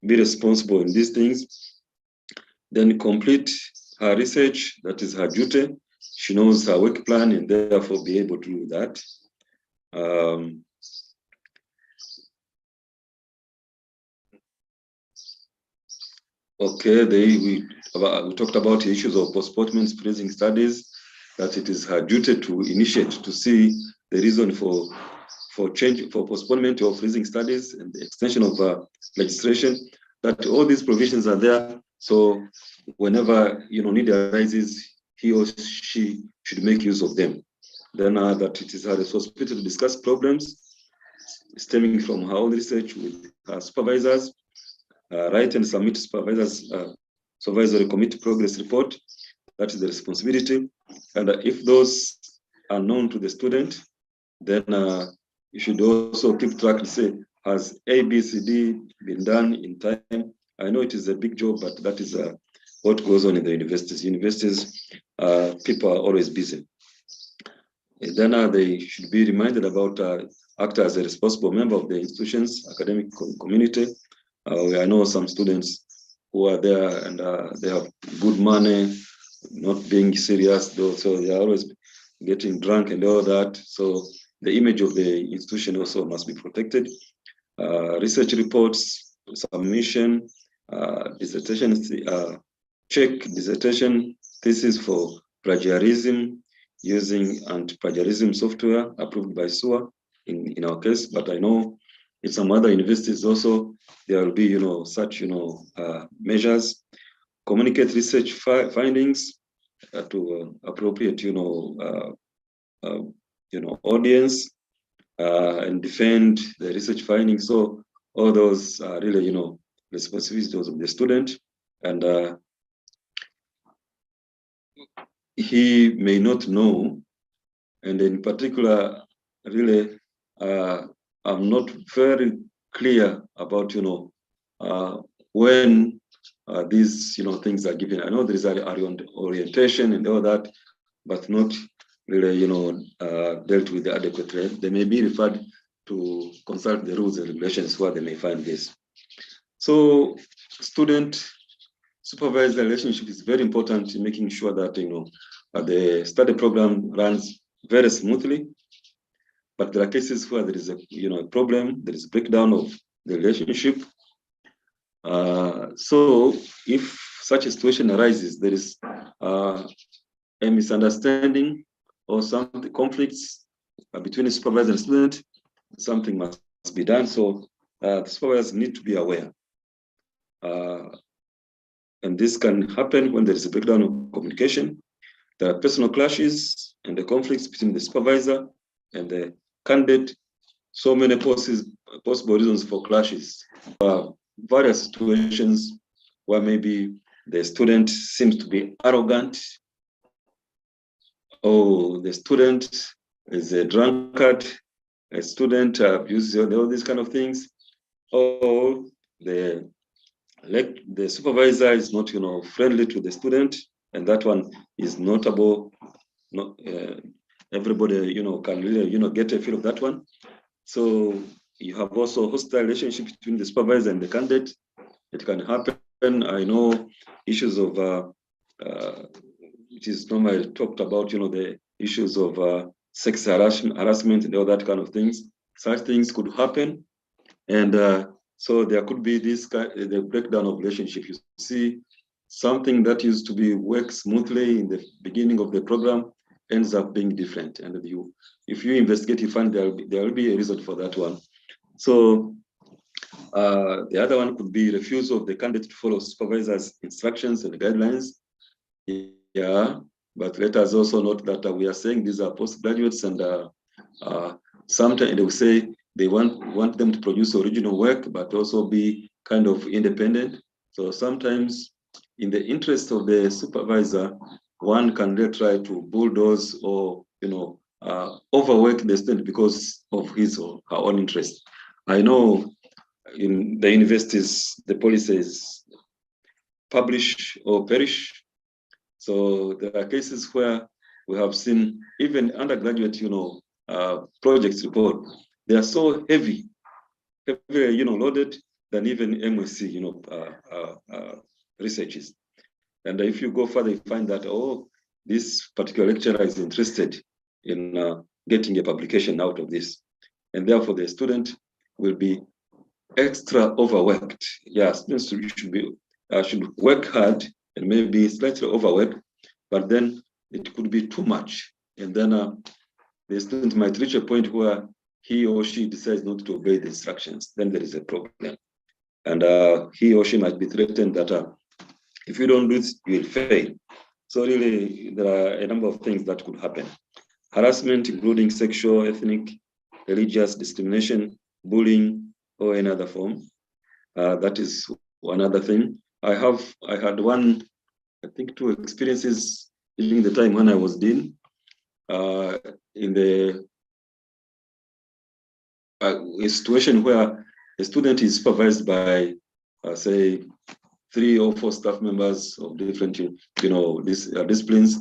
be responsible in these things. Then complete her research, that is her duty. She knows her work plan and therefore be able to do that. Okay, we talked about the issues of postponement freezing studies, that it is her duty to initiate, to see the reason for postponement of freezing studies and the extension of legislation, that all these provisions are there. So whenever, need arises, he or she should make use of them. Then that it is her responsibility to discuss problems stemming from her own research with her supervisors, write and submit supervisory committee progress report. That is the responsibility. And if those are known to the student, then you should also keep track to say, has A, B, C, D been done in time? I know it is a big job, but that is what goes on in the universities. Universities, people are always busy. And then they should be reminded about act as a responsible member of the institution's academic community. I know some students who are there and they have good money, not being serious though, so they are always getting drunk and all that. So the image of the institution also must be protected. Research reports, submission, dissertation, check dissertation thesis for plagiarism using anti-plagiarism software approved by SUA in our case, but I know in some other universities also, there will be, such, measures. Communicate research findings to appropriate, audience and defend the research findings. So all those are really, responsibilities of the student. And he may not know, and in particular, really, I'm not very clear about, when these, things are given. I know there is orientation and all that, but not really, dealt with adequately. They may be referred to consult the rules and regulations where they may find this. So student supervisor relationship is very important in making sure that, the study program runs very smoothly. But there are cases where there is a problem, there is a breakdown of the relationship. So if such a situation arises, there is a misunderstanding or some conflicts between the supervisor and student, something must be done. So the supervisors need to be aware. And this can happen when there is a breakdown of communication. There are personal clashes and the conflicts between the supervisor and the candidate. So many possible reasons for clashes. Various situations where maybe the student seems to be arrogant, or the student is a drunkard, a student abuses all these kind of things, or the supervisor is not, friendly to the student, and that one is notable. Not everybody, can really, get a feel of that one. So you have also hostile relationship between the supervisor and the candidate. It can happen. I know issues of, it is normally talked about, the issues of sex harassment and all that kind of things. Such things could happen. And so there could be the breakdown of relationship. You see, something that used to be work smoothly in the beginning of the program ends up being different. And if you investigate, you find there will be a reason for that one. So the other one could be refusal of the candidate to follow supervisor's instructions and guidelines. Yeah, but let us also note that we are saying these are postgraduates, and sometimes they will say they want them to produce original work, but also be kind of independent. So sometimes, in the interest of the supervisor, one can try to bulldoze or overwork the student because of his or her own interest. I know in the universities, the policy is publish or perish. So there are cases where we have seen even undergraduate, projects report. They are so heavy, loaded than even MSc, researches. And if you go further, you find that, this particular lecturer is interested in getting a publication out of this. And therefore, the student will be extra overworked. Yeah, students should work hard and maybe slightly overworked, but then it could be too much. And then the student might reach a point where he or she decides not to obey the instructions. Then there is a problem. And he or she might be threatened that if you don't do this, you will fail. So really, there are a number of things that could happen. Harassment, including sexual, ethnic, religious discrimination, bullying, or any other form. That is another thing. I had I think 2 experiences during the time when I was dean. In a situation where a student is supervised by, say, 3 or 4 staff members of different, disciplines,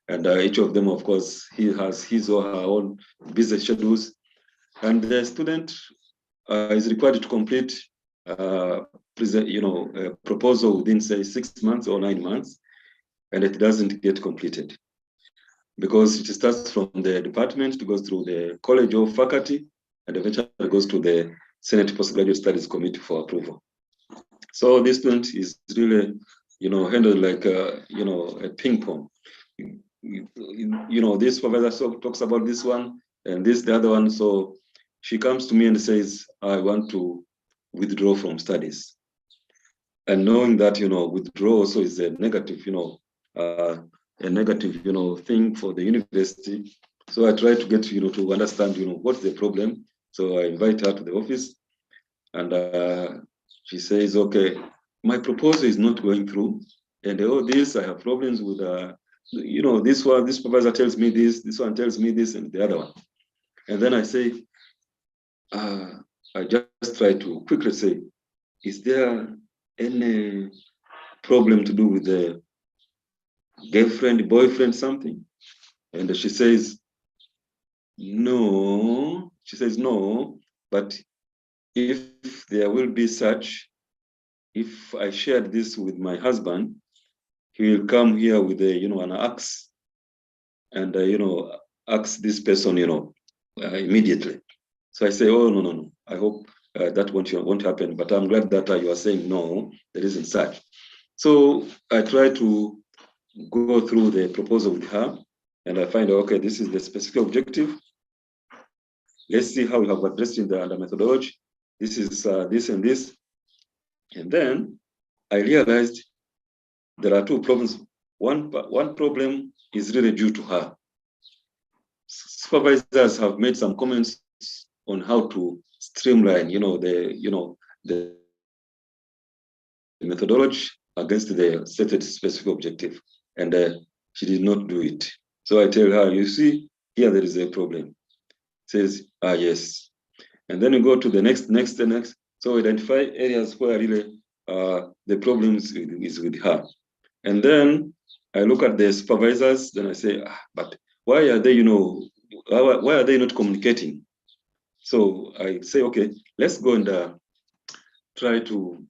and each of them, of course, he has his or her own busy schedules, and the student is required to complete a proposal within, say, 6 months or 9 months, and it doesn't get completed because it starts from the department, it goes through the college of faculty, and eventually goes to the Senate Postgraduate Studies Committee for approval. So this student is really, handled like a ping pong. This supervisor talks about this one and this the other one. So she comes to me and says, I want to withdraw from studies. And knowing that, withdrawal also is a negative, thing for the university. So I try to get, to understand, what's the problem. So I invite her to the office, and she says, okay, my proposal is not going through. And all this, I have problems with, this supervisor tells me this one tells me this, and the other one. And then I say, I just try to quickly say, is there any problem to do with the girlfriend, boyfriend, something? And she says, no. She says, no, but if there will be such, if I shared this with my husband, he will come here with an axe and, axe this person, immediately. So I say, oh, no. I hope that won't happen, but I'm glad that you are saying no, there isn't such. So I try to go through the proposal with her, and I find, okay, this is the specific objective. Let's see how we have addressed in the methodology. This is this and this. And then I realized there are 2 problems. One problem is really due to her. Supervisors have made some comments on how to streamline, the methodology against the stated specific objective, and she did not do it. So I tell her, you see, here there is a problem. Says, yes. And then we go to the next. So identify areas where really the problem is with her. And then I look at the supervisors, then I say, but why are they, why are they not communicating? So I say, okay, let's go and try to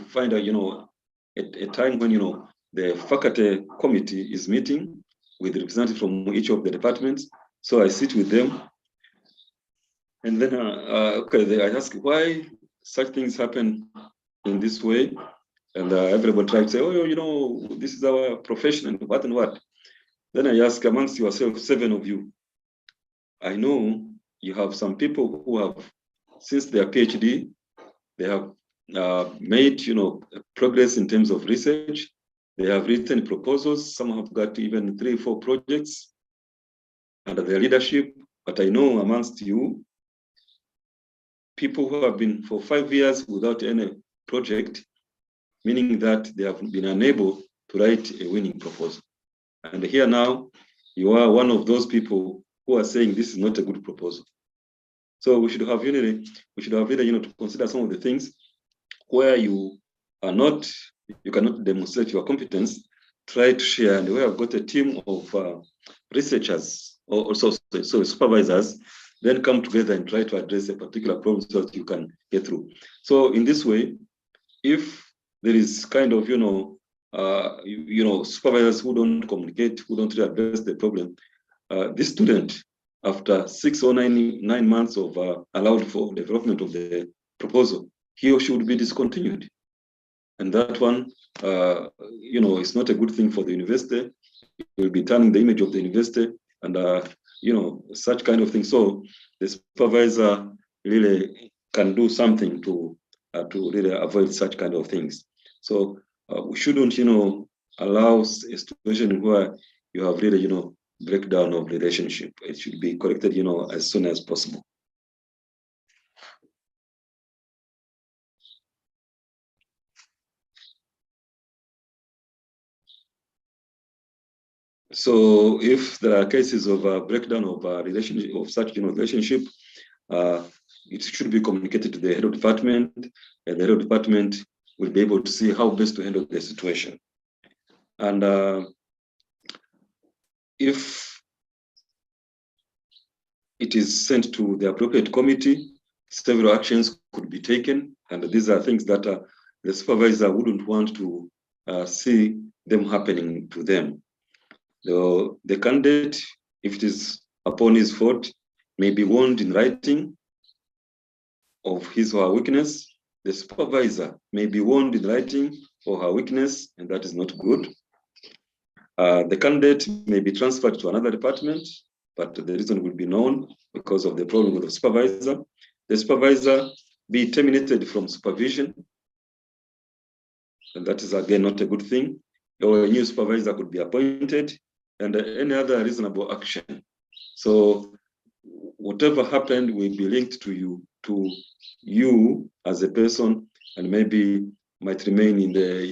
find out, a time when, the faculty committee is meeting with representatives from each of the departments. So I sit with them, and then I ask why such things happen in this way, and everybody tries to say, oh, this is our profession and what and what. Then I ask, amongst yourself, 7 of you, I know you have some people who have, since their PhD, they have made, progress in terms of research. They have written proposals. Some have got even 3 or 4 projects under their leadership. But I know amongst you, people who have been for 5 years without any project, meaning that they have been unable to write a winning proposal. And here now, you are one of those people who are saying this is not a good proposal. So we should have unity. We should have really, to consider some of the things where you cannot demonstrate your competence. Try to share, and we have got a team of researchers or also supervisors, then come together and try to address a particular problem so that you can get through. So in this way, if there is kind of, supervisors who don't communicate, who don't really address the problem, this student, after 6 or 9 months of allowed for development of the proposal, he or she would be discontinued. And that one, it's not a good thing for the university. It will be turning the image of the university and, such kind of thing. So the supervisor really can do something to really avoid such kind of things. So we shouldn't, allow a situation where you have really, breakdown of relationship. It should be corrected, as soon as possible. So if there are cases of breakdown of relationship, of such relationship, it should be communicated to the head of department, and the head of department will be able to see how best to handle the situation. And if it is sent to the appropriate committee, several actions could be taken, and these are things that the supervisor wouldn't want to see them happening to them. The candidate, if it is upon his fault, may be warned in writing of his or her weakness. The supervisor may be warned in writing for her weakness, and that is not good. The candidate may be transferred to another department, but the reason will be known because of the problem with the supervisor. The supervisor be terminated from supervision, and that is again not a good thing. Or a new supervisor could be appointed, and any other reasonable action. So whatever happened will be linked to you as a person, and maybe might remain in the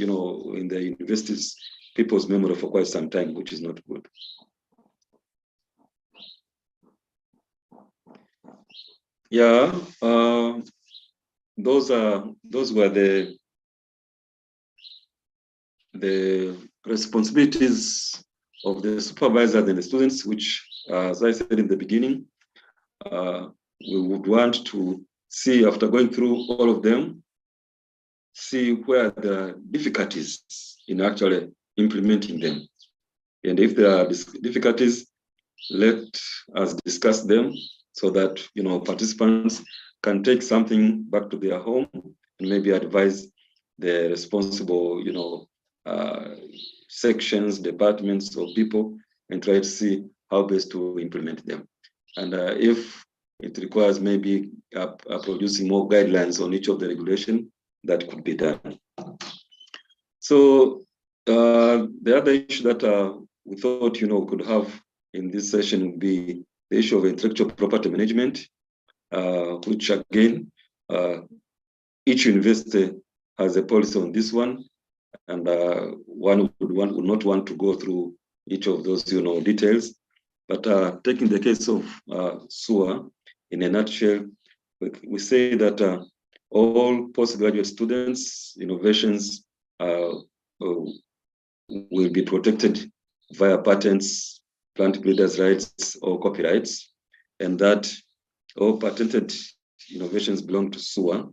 in the university's people's memory for quite some time, which is not good. Yeah, those were the responsibilities of the supervisor and the students, which, as I said in the beginning, we would want to see, after going through all of them, see where the difficulties in actually implementing them. And if there are difficulties, let us discuss them so that participants can take something back to their home and maybe advise the responsible sections, departments, or people, and try to see how best to implement them. And if it requires maybe producing more guidelines on each of the regulation, that could be done. So the other issue that we thought we could have in this session would be the issue of intellectual property management, which again, each university has a policy on this one, and one would not want to go through each of those details. But taking the case of SUA in a nutshell, we say that all postgraduate students' innovations will be protected via patents, plant breeders' rights, or copyrights. and that all patented innovations belong to SUA,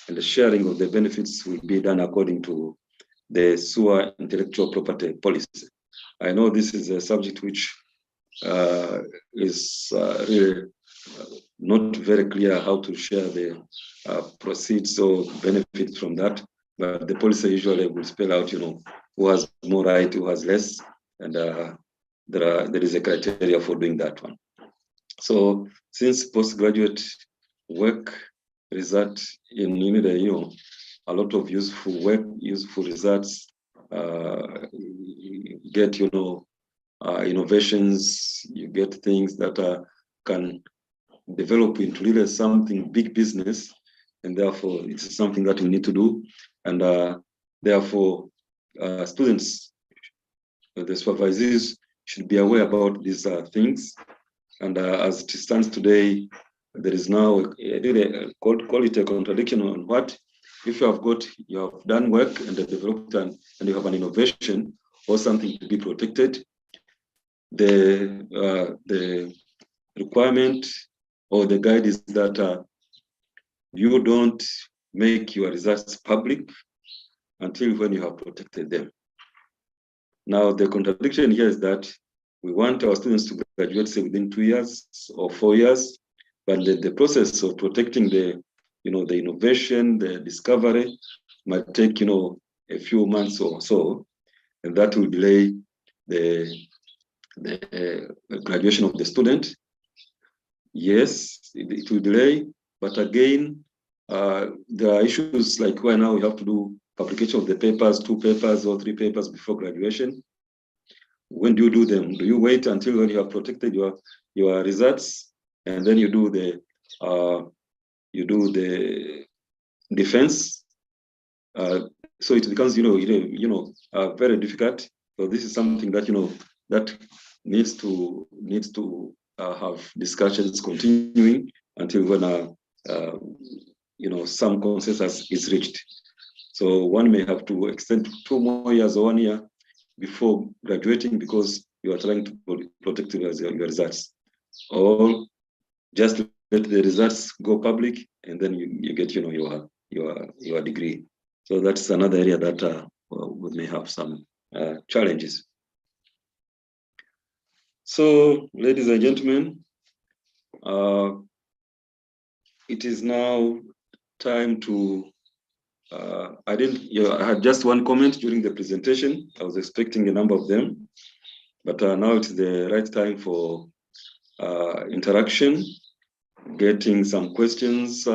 and the sharing of the benefits will be done according to the SUA intellectual property policy. I know this is a subject which is really not very clear how to share the proceeds or benefits from that, but the policy usually will spell out, who has more right, who has less, and there is a criteria for doing that one. So since postgraduate work result in a lot of useful work, useful results, you get innovations, you get things that can develop into really something big business, and therefore it's something that we need to do, and therefore students, the supervisees should be aware about these things. And as it stands today, there is now a call it a contradiction on what if you have done work and developed and you have an innovation or something to be protected. The requirement or the guide is that you don't make your results public until when you have protected them. Now, the contradiction here is that we want our students to graduate, say, within 2 years or 4 years, but the process of protecting the innovation, the discovery might take, a few months or so, and that will delay the graduation of the student. Yes, it will delay, but again, there are issues like where now we have to do publication of the papers, 2 papers or 3 papers before graduation. When do you do them? Do you wait until when you have protected your results, and then you do the defense? So it becomes very difficult. So this is something that that needs to have discussions continuing until when some consensus is reached. So one may have to extend 2 more years or 1 year before graduating because you are trying to protect your results, or just let the results go public and then you get your degree. So that's another area that we may have some challenges. So, ladies and gentlemen, it is now time to. I had just one comment during the presentation. I was expecting a number of them, but now it's the right time for interaction, getting some questions,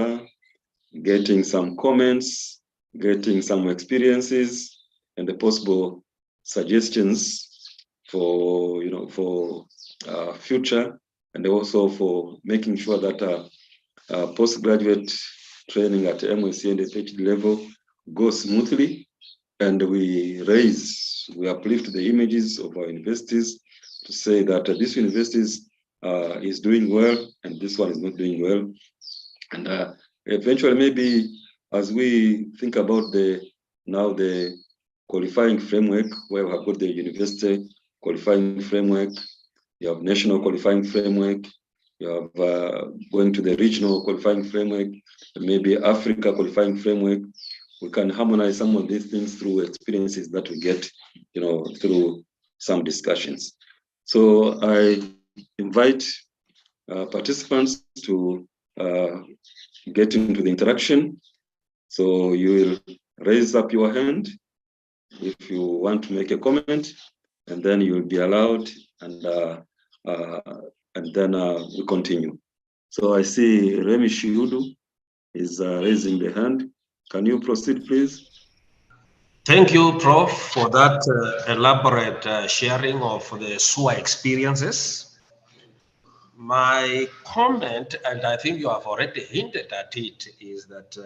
getting some comments, getting some experiences, and the possible suggestions for future, and also for making sure that postgraduate training at MSc and PhD level goes smoothly, and we uplift the images of our universities to say that this universities is doing well and this one is not doing well. And eventually, maybe as we think about the qualifying framework, where we have got the university qualifying framework, you have national qualifying framework, you have going to the regional qualifying framework, maybe Africa qualifying framework. We can harmonize some of these things through experiences that we get, through some discussions. So I invite participants to get into the interaction. So you will raise up your hand if you want to make a comment, and then you will be allowed, and then we continue. So I see Remy Shiudu is raising the hand. Can you proceed, please? Thank you, Prof, for that elaborate sharing of the SUA experiences. My comment, and I think you have already hinted at it, is that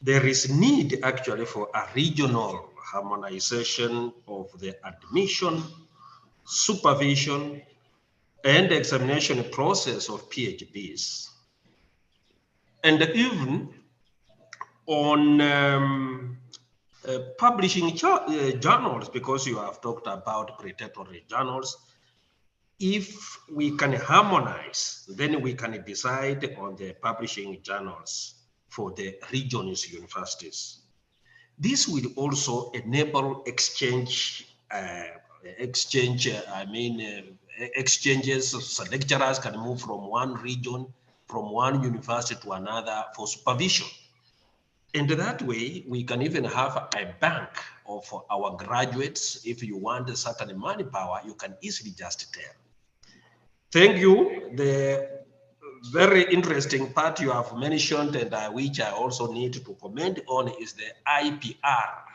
there is need actually for a regional harmonization of the admission, supervision, and examination process of PhDs. And even on publishing journals, because you have talked about predatory journals, if we can harmonize, then we can decide on the publishing journals for the regions universities. This will also enable exchanges. Exchanges. So lecturers can move from one region, from one university to another for supervision. And that way, we can even have a bank of our graduates. If you want a certain manpower, you can easily just tell. Thank you. The very interesting part you have mentioned, and which I also need to comment on, is the IPR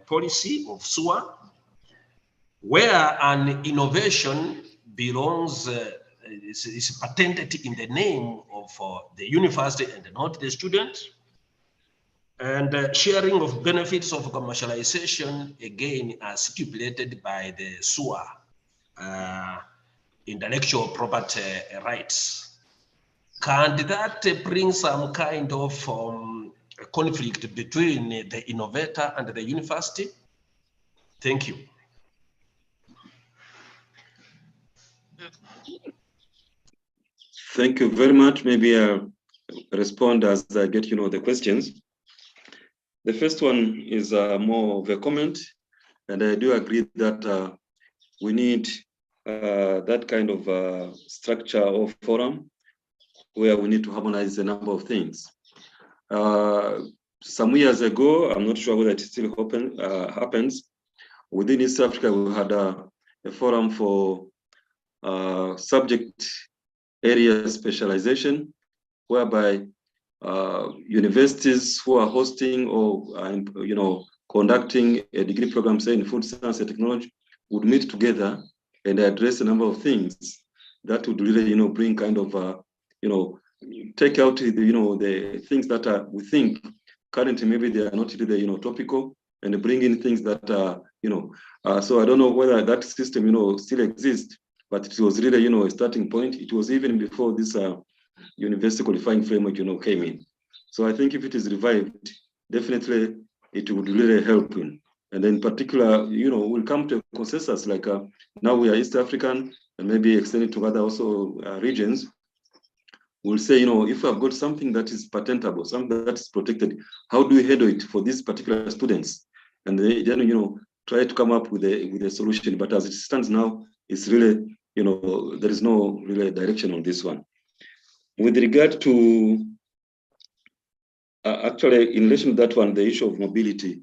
policy of SUA, where an innovation belongs, is patented in the name of the university and not the student. And sharing of benefits of commercialization, again, are stipulated by the SUA, intellectual property rights. Can that bring some kind of conflict between the innovator and the university? Thank you. Thank you very much. Maybe I'll respond as I get the questions. The first one is more of a comment, and I do agree that we need that kind of structure or forum where we need to harmonize a number of things. Some years ago, I'm not sure whether it still happens, within East Africa, we had a forum for subject area specialization, whereby universities who are hosting or conducting a degree program, say in food science and technology, would meet together and address a number of things that would really bring kind of take out the things that we think currently maybe they are not really topical, and bring in things that so I don't know whether that system still exists, but it was really a starting point. It was even before this university qualifying framework came in. So I think if it is revived, definitely it would really help in. And in particular, we'll come to a consensus, like now we are East African and maybe extend it to other also regions. We'll say, if we have got something that is patentable, something that is protected, how do we handle it for these particular students? And then, try to come up with a solution. But as it stands now, it's really, there is no really direction on this one. With regard to, actually, in relation to that one, the issue of mobility,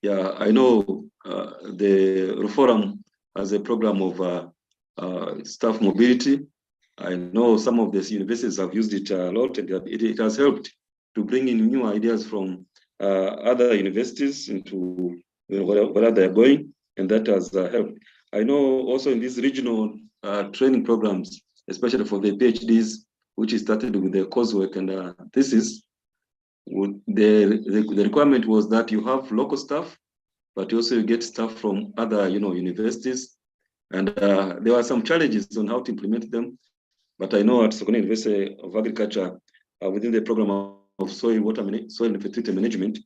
yeah, I know the Reform has a program of staff mobility. I know some of these universities have used it a lot, and it has helped to bring in new ideas from other universities into where they're going, and that has helped. I know also in these regional training programs, especially for the PhDs, which is started with the coursework and thesis, the requirement was that you have local staff, but you also get staff from other universities, and there were some challenges on how to implement them. But I know at Sokoine University of Agriculture, within the program of soil and fertility management,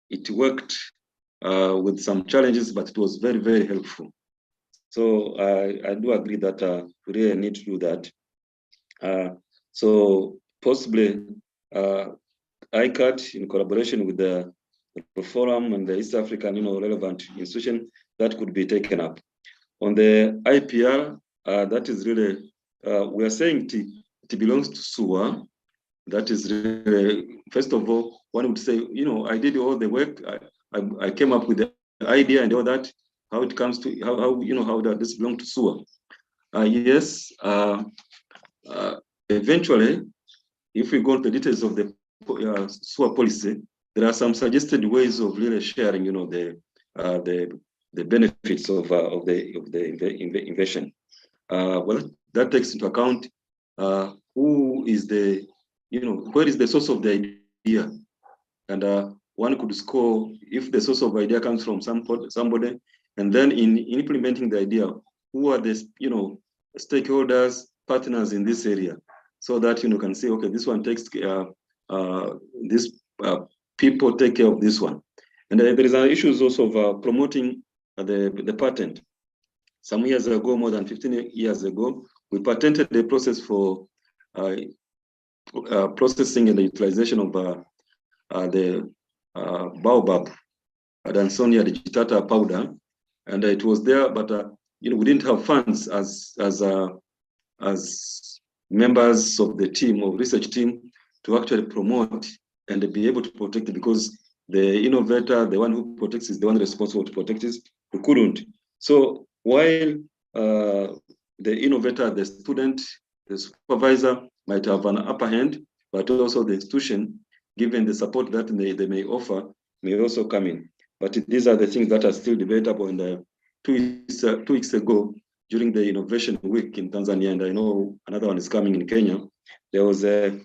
it worked with some challenges, but it was very, very helpful. So I do agree that we really need to do that. So possibly ICAT, in collaboration with the Forum and the East African relevant institution, that could be taken up. On the IPR, that is really, we are saying it belongs to SUA. That is really, first of all, one would say, I did all the work. I came up with the idea and all that. How it comes to how does this belong to SUA? Yes. Eventually, if we go into the details of the SUA policy, there are some suggested ways of really sharing, the benefits of the invention. Well, that takes into account who is the, where is the source of the idea, and one could score if the source of idea comes from somebody, and then in implementing the idea, who are the stakeholders, partners in this area, so that can say, okay, this one takes this people take care of this one, and there is issues also of promoting the patent. some years ago, more than 15 years ago, we patented the process for processing and the utilization of the baobab, Adansonia digitata powder, and it was there, but we didn't have funds as members of the team, of research team, to actually promote and be able to protect it, because the innovator, the one who protects, is the one responsible to protect it, who couldn't. So while the innovator, the student, the supervisor might have an upper hand, but also the institution, given the support that they may offer, may also come in. But these are the things that are still debatable. And 2 weeks ago, during the Innovation Week in Tanzania, and I know another one is coming in Kenya, there was a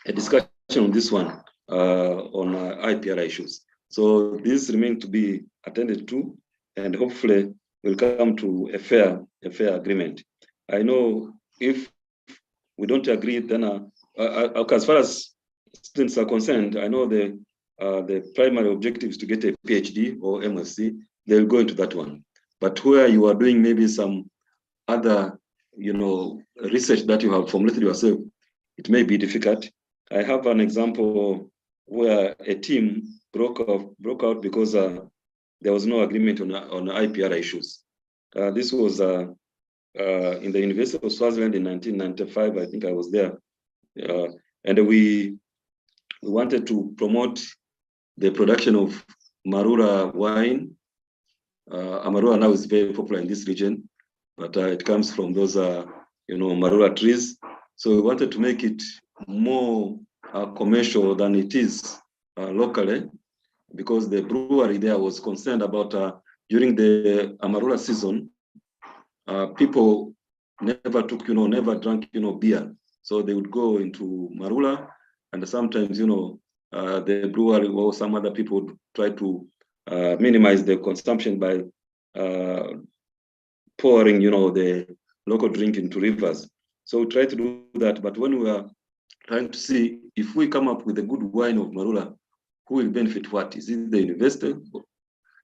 discussion on this one, on IPR issues. So this remains to be attended to, and hopefully we'll come to a fair agreement. I know if we don't agree, then as far as students are concerned, I know the primary objective is to get a PhD or MSc. They'll go into that one. But where you are doing maybe some other, research that you have formulated yourself, it may be difficult. I have an example where a team broke out because there was no agreement on IPR issues. This was in the University of Swaziland in 1995. I think I was there, and we wanted to promote the production of Marula wine. Marula now is very popular in this region, but it comes from those Marula trees. So we wanted to make it more commercial than it is locally, because the brewery there was concerned about during the Amarula season, people never drank beer, so they would go into Marula, and sometimes the brewery or some other people would try to minimize the consumption by pouring the local drink into rivers. So we try to do that, but when we are trying to see if we come up with a good wine of Marula, who will benefit what? Is it the university?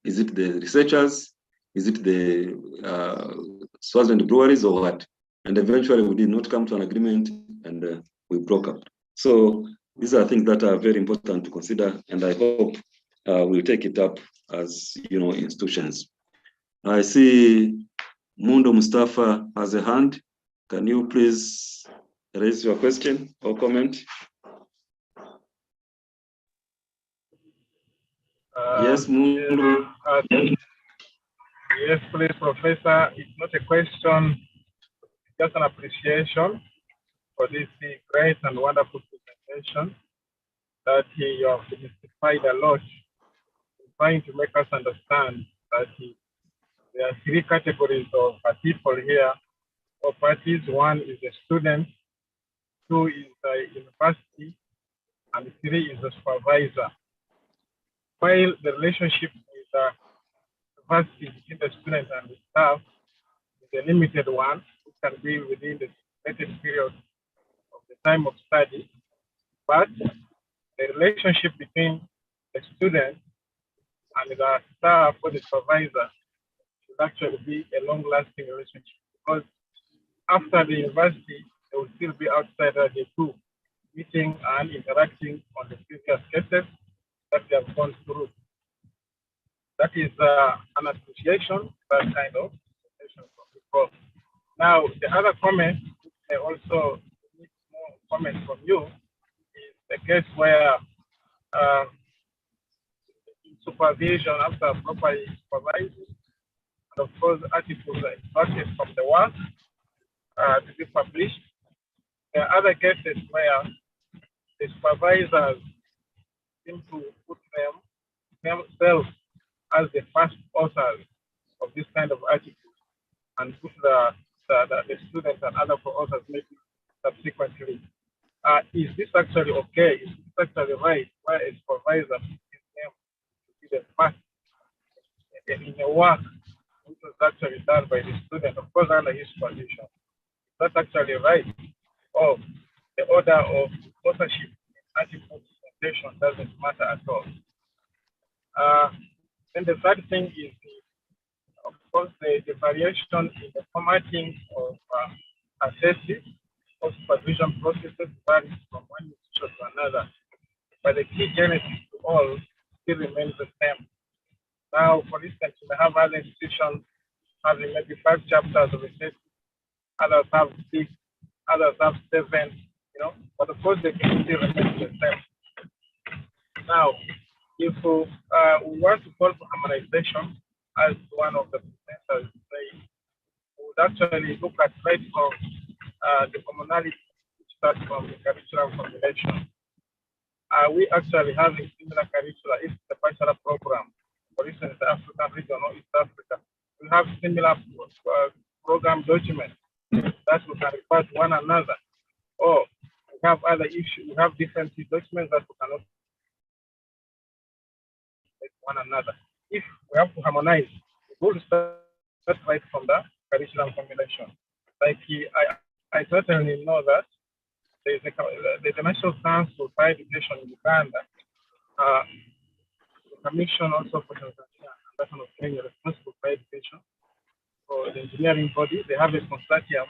Is it the researchers? Is it the Swaziland breweries, or what? And eventually we did not come to an agreement, and we broke up. So these are things that are very important to consider, and I hope we'll take it up as institutions. I see Mundo Mustafa has a hand. Can you please raise your question or comment? Yes, Mundo. Yes, please, Professor. It's not a question, it's just an appreciation for this great and wonderful presentation that you have demystified a lot, trying to make us understand that there are 3 categories of people here, or parties. 1 is a student, 2 is the university, and 3 is the supervisor. While the relationship with the university between the student and the staff is a limited one, it can be within the limited period of the time of study, but the relationship between the student and the staff or the supervisor should actually be a long-lasting relationship, because after the university, they will still be outside the group, meeting and interacting on the previous cases that they have gone through. That is an appreciation, that kind of presentation from the prof. Now, the other comment, which I also need more comment from you, is the case where in supervision, after properly supervising, and of course, articles are extracted from the work to be published. There are other cases where the supervisors seem to put themselves as the first authors of this kind of articles, and put the students and other co-authors maybe subsequently. Is this actually okay? Is this actually right, where a supervisor puts his name to be the first in a work which was actually done by the student, of course under his supervision? Is that actually right? Or the order of authorship in article presentation doesn't matter at all? Then the third thing is course, the variation in the formatting of assessment or supervision processes varies from one institution to another, but the key genesis to all still remains the same. Now, for instance, we have other institutions having maybe 5 chapters of assessment, others have 6, others have 7, but of course the key still remains the same. Now, if we want to call for harmonization, as one of the presenters said, we would actually look at right from the commonality which starts from the curriculum formulation. We actually have a similar curricula if it's a bachelor program. For instance, the African region or East Africa, we have similar program documents that we can refer to one another. Or we have other issues, we have different documents that we cannot one another. If we have to harmonize, we will start right from the curriculum formulation. Like I certainly know that there's a National Council for Education in Uganda, the Commission also for Tanzania and National Kenya responsible for education. For the engineering body, they have a consortium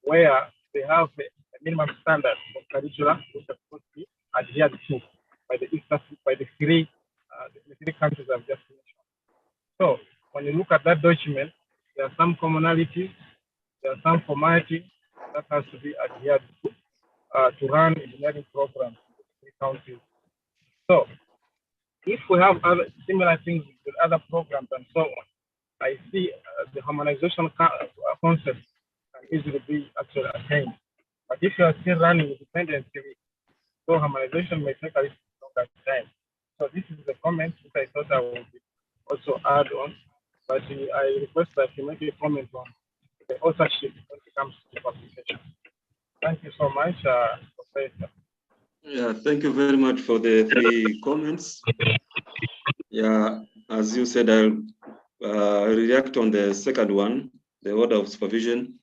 where they have a minimum standard for curricula which are supposed to be adhered to by the three countries I've just mentioned. So when you look at that document, there are some commonalities, there are some formatting that has to be adhered to run engineering programs in the 3 countries. So if we have other similar things with other programs and so on, I see the harmonization concept can easily be actually attained. But if you are still running independently, so harmonization may take a little longer time. So this is the comment which I thought I would also add on, but I request that you make a comment on the authorship when it comes to publication. Thank you so much, Professor. Yeah, thank you very much for the 3 comments. Yeah, as you said, I'll react on the second one, the order of supervision.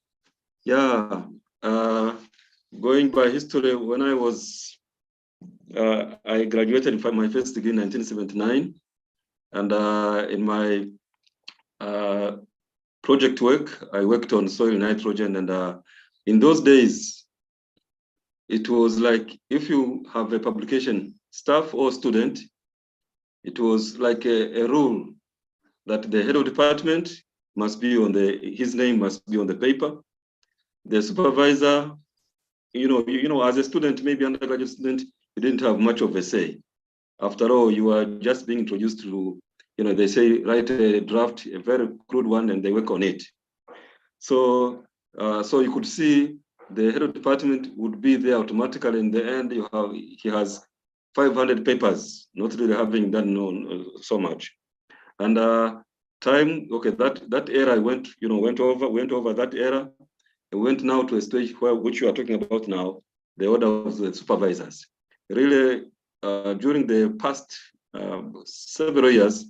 Yeah, going by history, when I was I graduated from my first degree in 1979, and in my project work, I worked on soil nitrogen, and in those days, it was like if you have a publication, staff or student, it was like a rule that the head of department must be on his name must be on the paper. The supervisor, as a student, maybe undergraduate student, you didn't have much of a say. After all, you are just being introduced to, they say, write a draft, a very crude one, and they work on it. So, so you could see the head of department would be there automatically. In the end, he has 500 papers, not really having done so much. And time, okay, that era went over that era. It went now to a stage which you are talking about now, the order of the supervisors. Really, during the past several years,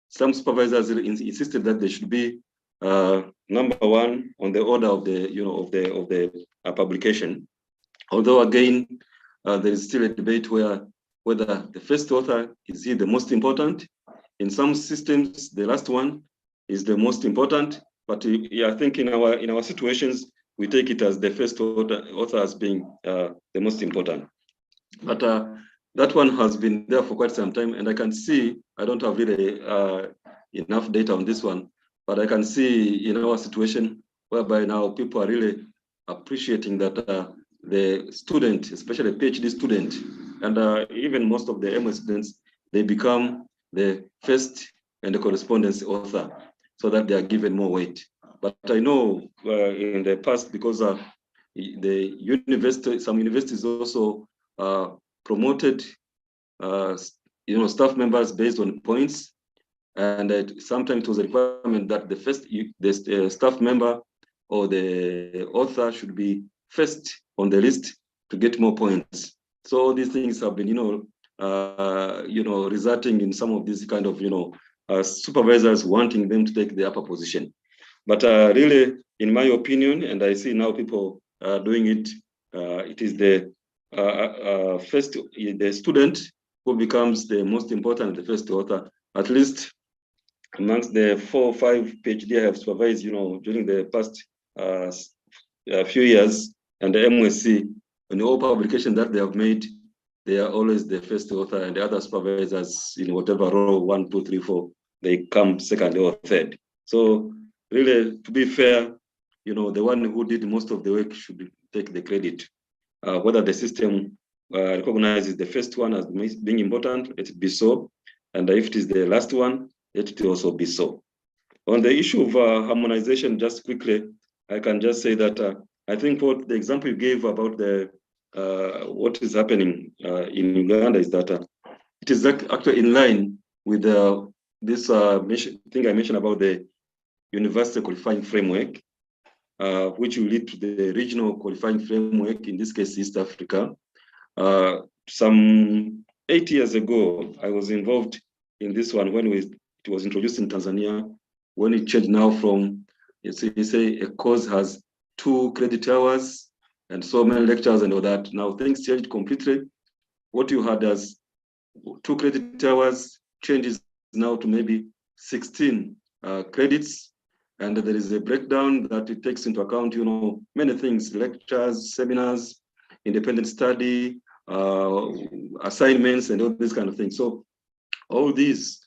some supervisors insisted that they should be number 1 on the order of the publication. Although again, there is still a debate whether the first author is the most important. In some systems, the last one is the most important. But I think in our situations, we take it as the first author as being the most important. But that one has been there for quite some time, and I can see, I don't have really enough data on this one, but I can see in our situation whereby now people are really appreciating that the student, especially PhD student, and even most of the MS students, they become the first and the correspondence author, so that they are given more weight. But I know in the past, because the some universities also promoted staff members based on points, and sometimes it was a requirement that the staff member or the author should be first on the list to get more points. So these things have been resulting in some of these kind of supervisors wanting them to take the upper position. But really, in my opinion, and I see now people doing it, it is the the student who becomes the most important, the first author. At least amongst the 4 or 5 PhD I have supervised, during the past few years, and the MSc, and all publications that they have made, they are always the first author, and the other supervisors in whatever row, 1, 2, 3, 4, they come second or third. So really, to be fair, the one who did most of the work should take the credit. Whether the system recognizes the first one as being important, let it be so. And if it is the last one, let it also be so. On the issue of harmonization, just quickly, I can just say that I think what the example you gave about the what is happening in Uganda is that it is actually in line with this thing I mentioned about the university qualifying framework, which will lead to the regional qualifying framework, in this case, East Africa. Some 8 years ago, I was involved in this one when it was introduced in Tanzania, when it changed now from, you say a course has 2 credit hours and so many lectures and all that. Now things changed completely. What you had as 2 credit hours changes now to maybe 16 credits. And there is a breakdown that it takes into account, many things, lectures, seminars, independent study, assignments, and all these kind of things. So all these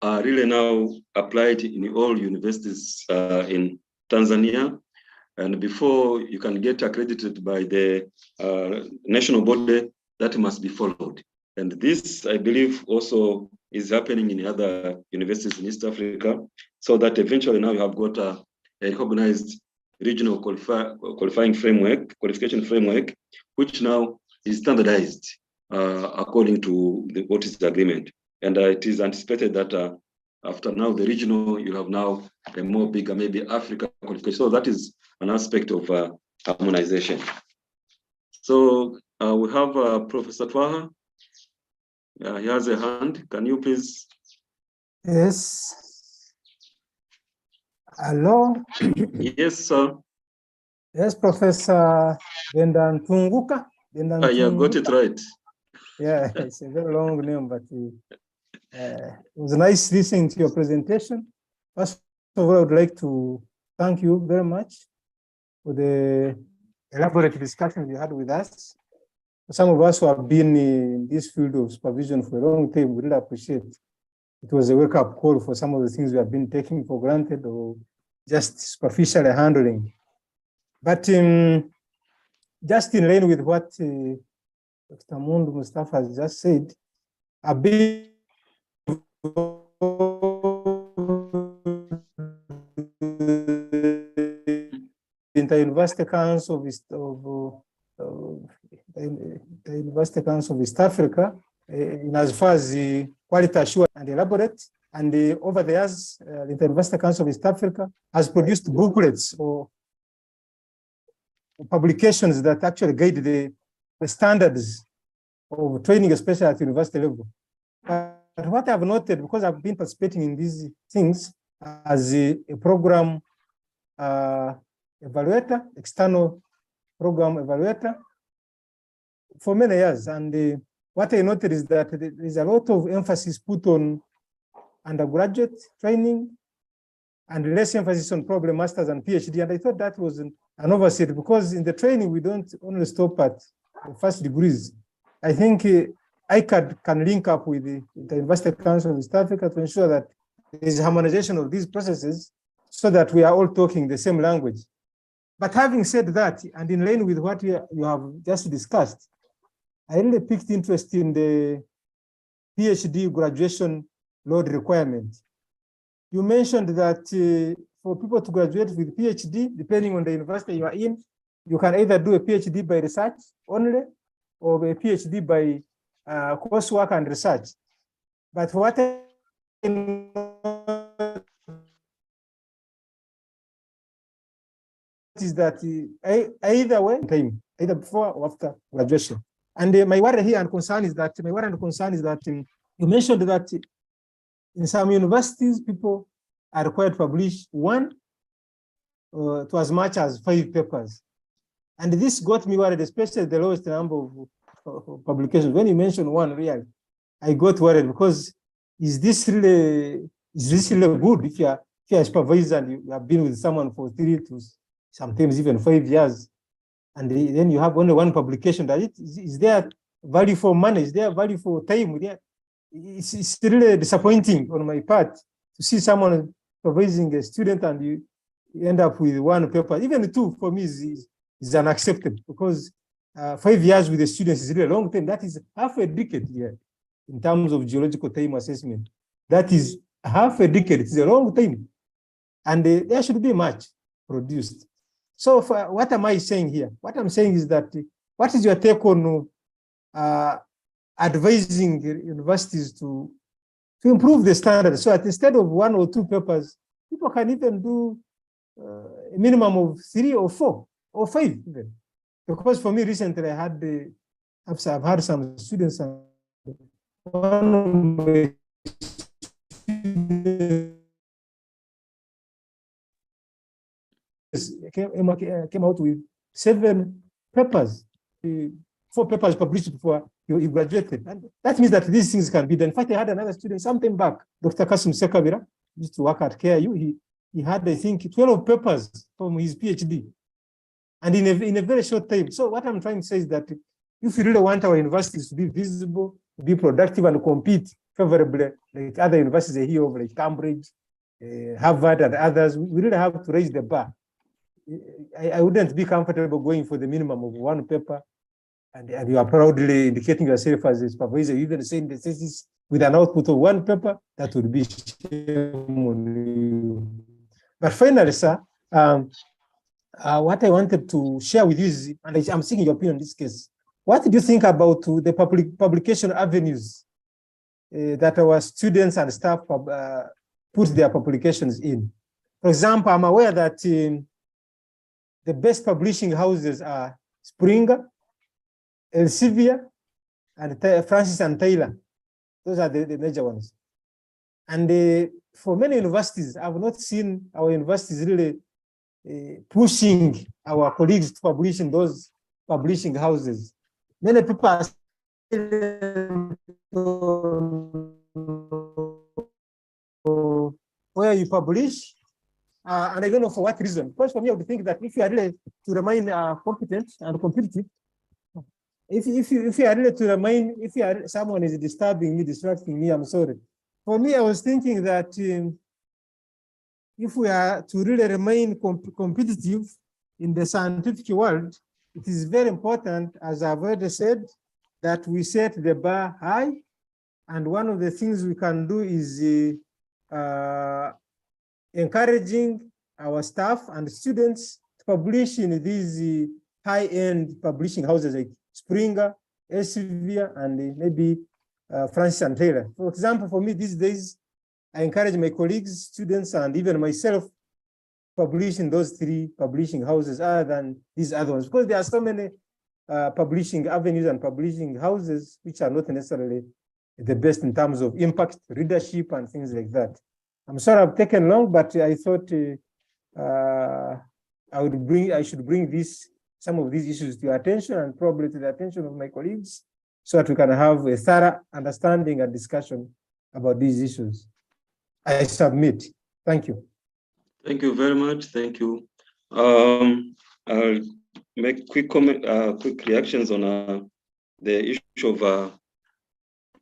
are really now applied in all universities in Tanzania. And before you can get accredited by the national body, that must be followed. And this, I believe, also is happening in other universities in East Africa, so that eventually now you have got a recognized regional qualification framework, which now is standardized according to what is the agreement. And it is anticipated that after now the regional, you have now a more bigger, maybe Africa qualification. So that is an aspect of harmonization. So we have Professor Twaha. He has a hand. Can you please? Yes. Hello. Yes, sir. Yes, Professor Bendantunguka. Yeah, got it right. Yeah, it's a very long name, but it was nice listening to your presentation. First of all, I would like to thank you very much for the elaborate discussion you had with us. Some of us who have been in this field of supervision for a long time, we really appreciate it. It was a wake-up call for some of the things we have been taking for granted or just superficially handling. But just in line with what Dr. Mundu Mustafa has just said, I've been in the University Council the University Council of East Africa, in as far as quality assurance and elaborate. And over the years, the University Council of East Africa has produced booklets or publications that actually guide the standards of training, especially at university level. But what I've noted, because I've been participating in these things as a program evaluator, external program evaluator, for many years. And what I noted is that there is a lot of emphasis put on undergraduate training and less emphasis on probably masters and PhD. And I thought that was an oversight, because in the training, we don't only stop at first degrees. I think ICAD can link up with the University Council of East Africa to ensure that there is harmonization of these processes so that we are all talking the same language. But having said that, and in line with what you have just discussed, I really picked interest in the PhD graduation load requirement. You mentioned that for people to graduate with PhD, depending on the university you are in, you can either do a PhD by research only or a PhD by coursework and research. But what I know is that either way, either before or after graduation. And my worry here and concern is that, you mentioned that in some universities, people are required to publish 1 to as much as 5 papers. And this got me worried, especially the lowest number of publications. When you mentioned 1, really, I got worried, because is this really Is this really good? If you're a supervisor and you have been with someone for 3 to sometimes even 5 years, and then you have only one publication, is there value for money? Is there value for time? It's really disappointing on my part to see someone supervising a student and you end up with one paper. Even 2 for me is unacceptable, because 5 years with the students is really a long time. That is half a decade here in terms of geological time assessment. That is half a decade. It's a long time. And there should be much produced. So what am I saying here? What I'm saying is that, what is your take on advising universities to improve the standard, so that instead of 1 or 2 papers, people can even do a minimum of 3 or 4 or 5 even? Because for me recently, I've had some students, and one of my came out with 7 papers, 4 papers published before you graduated. And that means that these things can be done. In fact, I had another student sometime back, Dr. Kasim Sekabira, used to work at KIU. He had, I think, 12 papers from his PhD, and in a very short time. So what I'm trying to say is that if we really want our universities to be visible, be productive, and compete favorably like other universities here, like Cambridge, Harvard, and others, we really have to raise the bar. I wouldn't be comfortable going for the minimum of 1 paper, and you are proudly indicating yourself as a supervisor, even saying the thesis with an output of 1 paper. That would be shame on you. But finally, sir, what I wanted to share with you is, and I'm seeking your opinion in this case, what do you think about the publication avenues that our students and staff put their publications in? For example, I'm aware that the best publishing houses are Springer, Elsevier, and Francis and Taylor. Those are the major ones. And for many universities, I've not seen our universities really pushing our colleagues to publish in those publishing houses. Many people are where you publish, and I don't know for what reason. Because for me, I would think that if you are really to remain competent and competitive, if you are really to remain, if someone is disturbing me, distracting me, I'm sorry. For me, I was thinking that if we are to really remain competitive in the scientific world, it is very important, as I've already said, that we set the bar high. And one of the things we can do is encouraging our staff and students to publish in these high-end publishing houses like Springer, Elsevier, and maybe Francis and Taylor. For example, for me these days, I encourage my colleagues, students, and even myself publish in those 3 publishing houses other than these other ones, because there are so many publishing avenues and publishing houses which are not necessarily the best in terms of impact, readership, and things like that. I'm sorry I've taken long, but I thought I should bring some of these issues to your attention, and probably to the attention of my colleagues, so that we can have a thorough understanding and discussion about these issues. I submit. Thank you. Thank you very much. Thank you. I'll make quick reactions on the issue of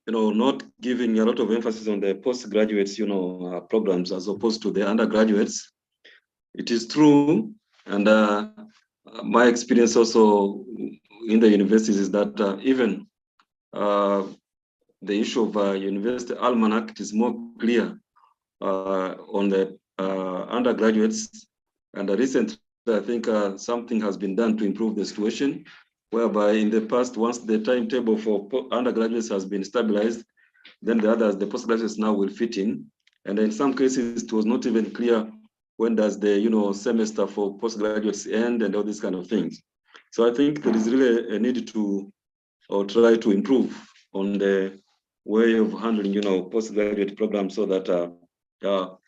not giving a lot of emphasis on the postgraduates, programs as opposed to the undergraduates. It is true, and my experience also in the universities is that even the issue of university almanac is more clear on the undergraduates. And recently, I think something has been done to improve the situation, whereby in the past, once the timetable for undergraduates has been stabilized, then the postgraduates now will fit in. And in some cases, it was not even clear when does the semester for postgraduates end and all these kind of things. So I think there is really a need to try to improve on the way of handling postgraduate programs, so that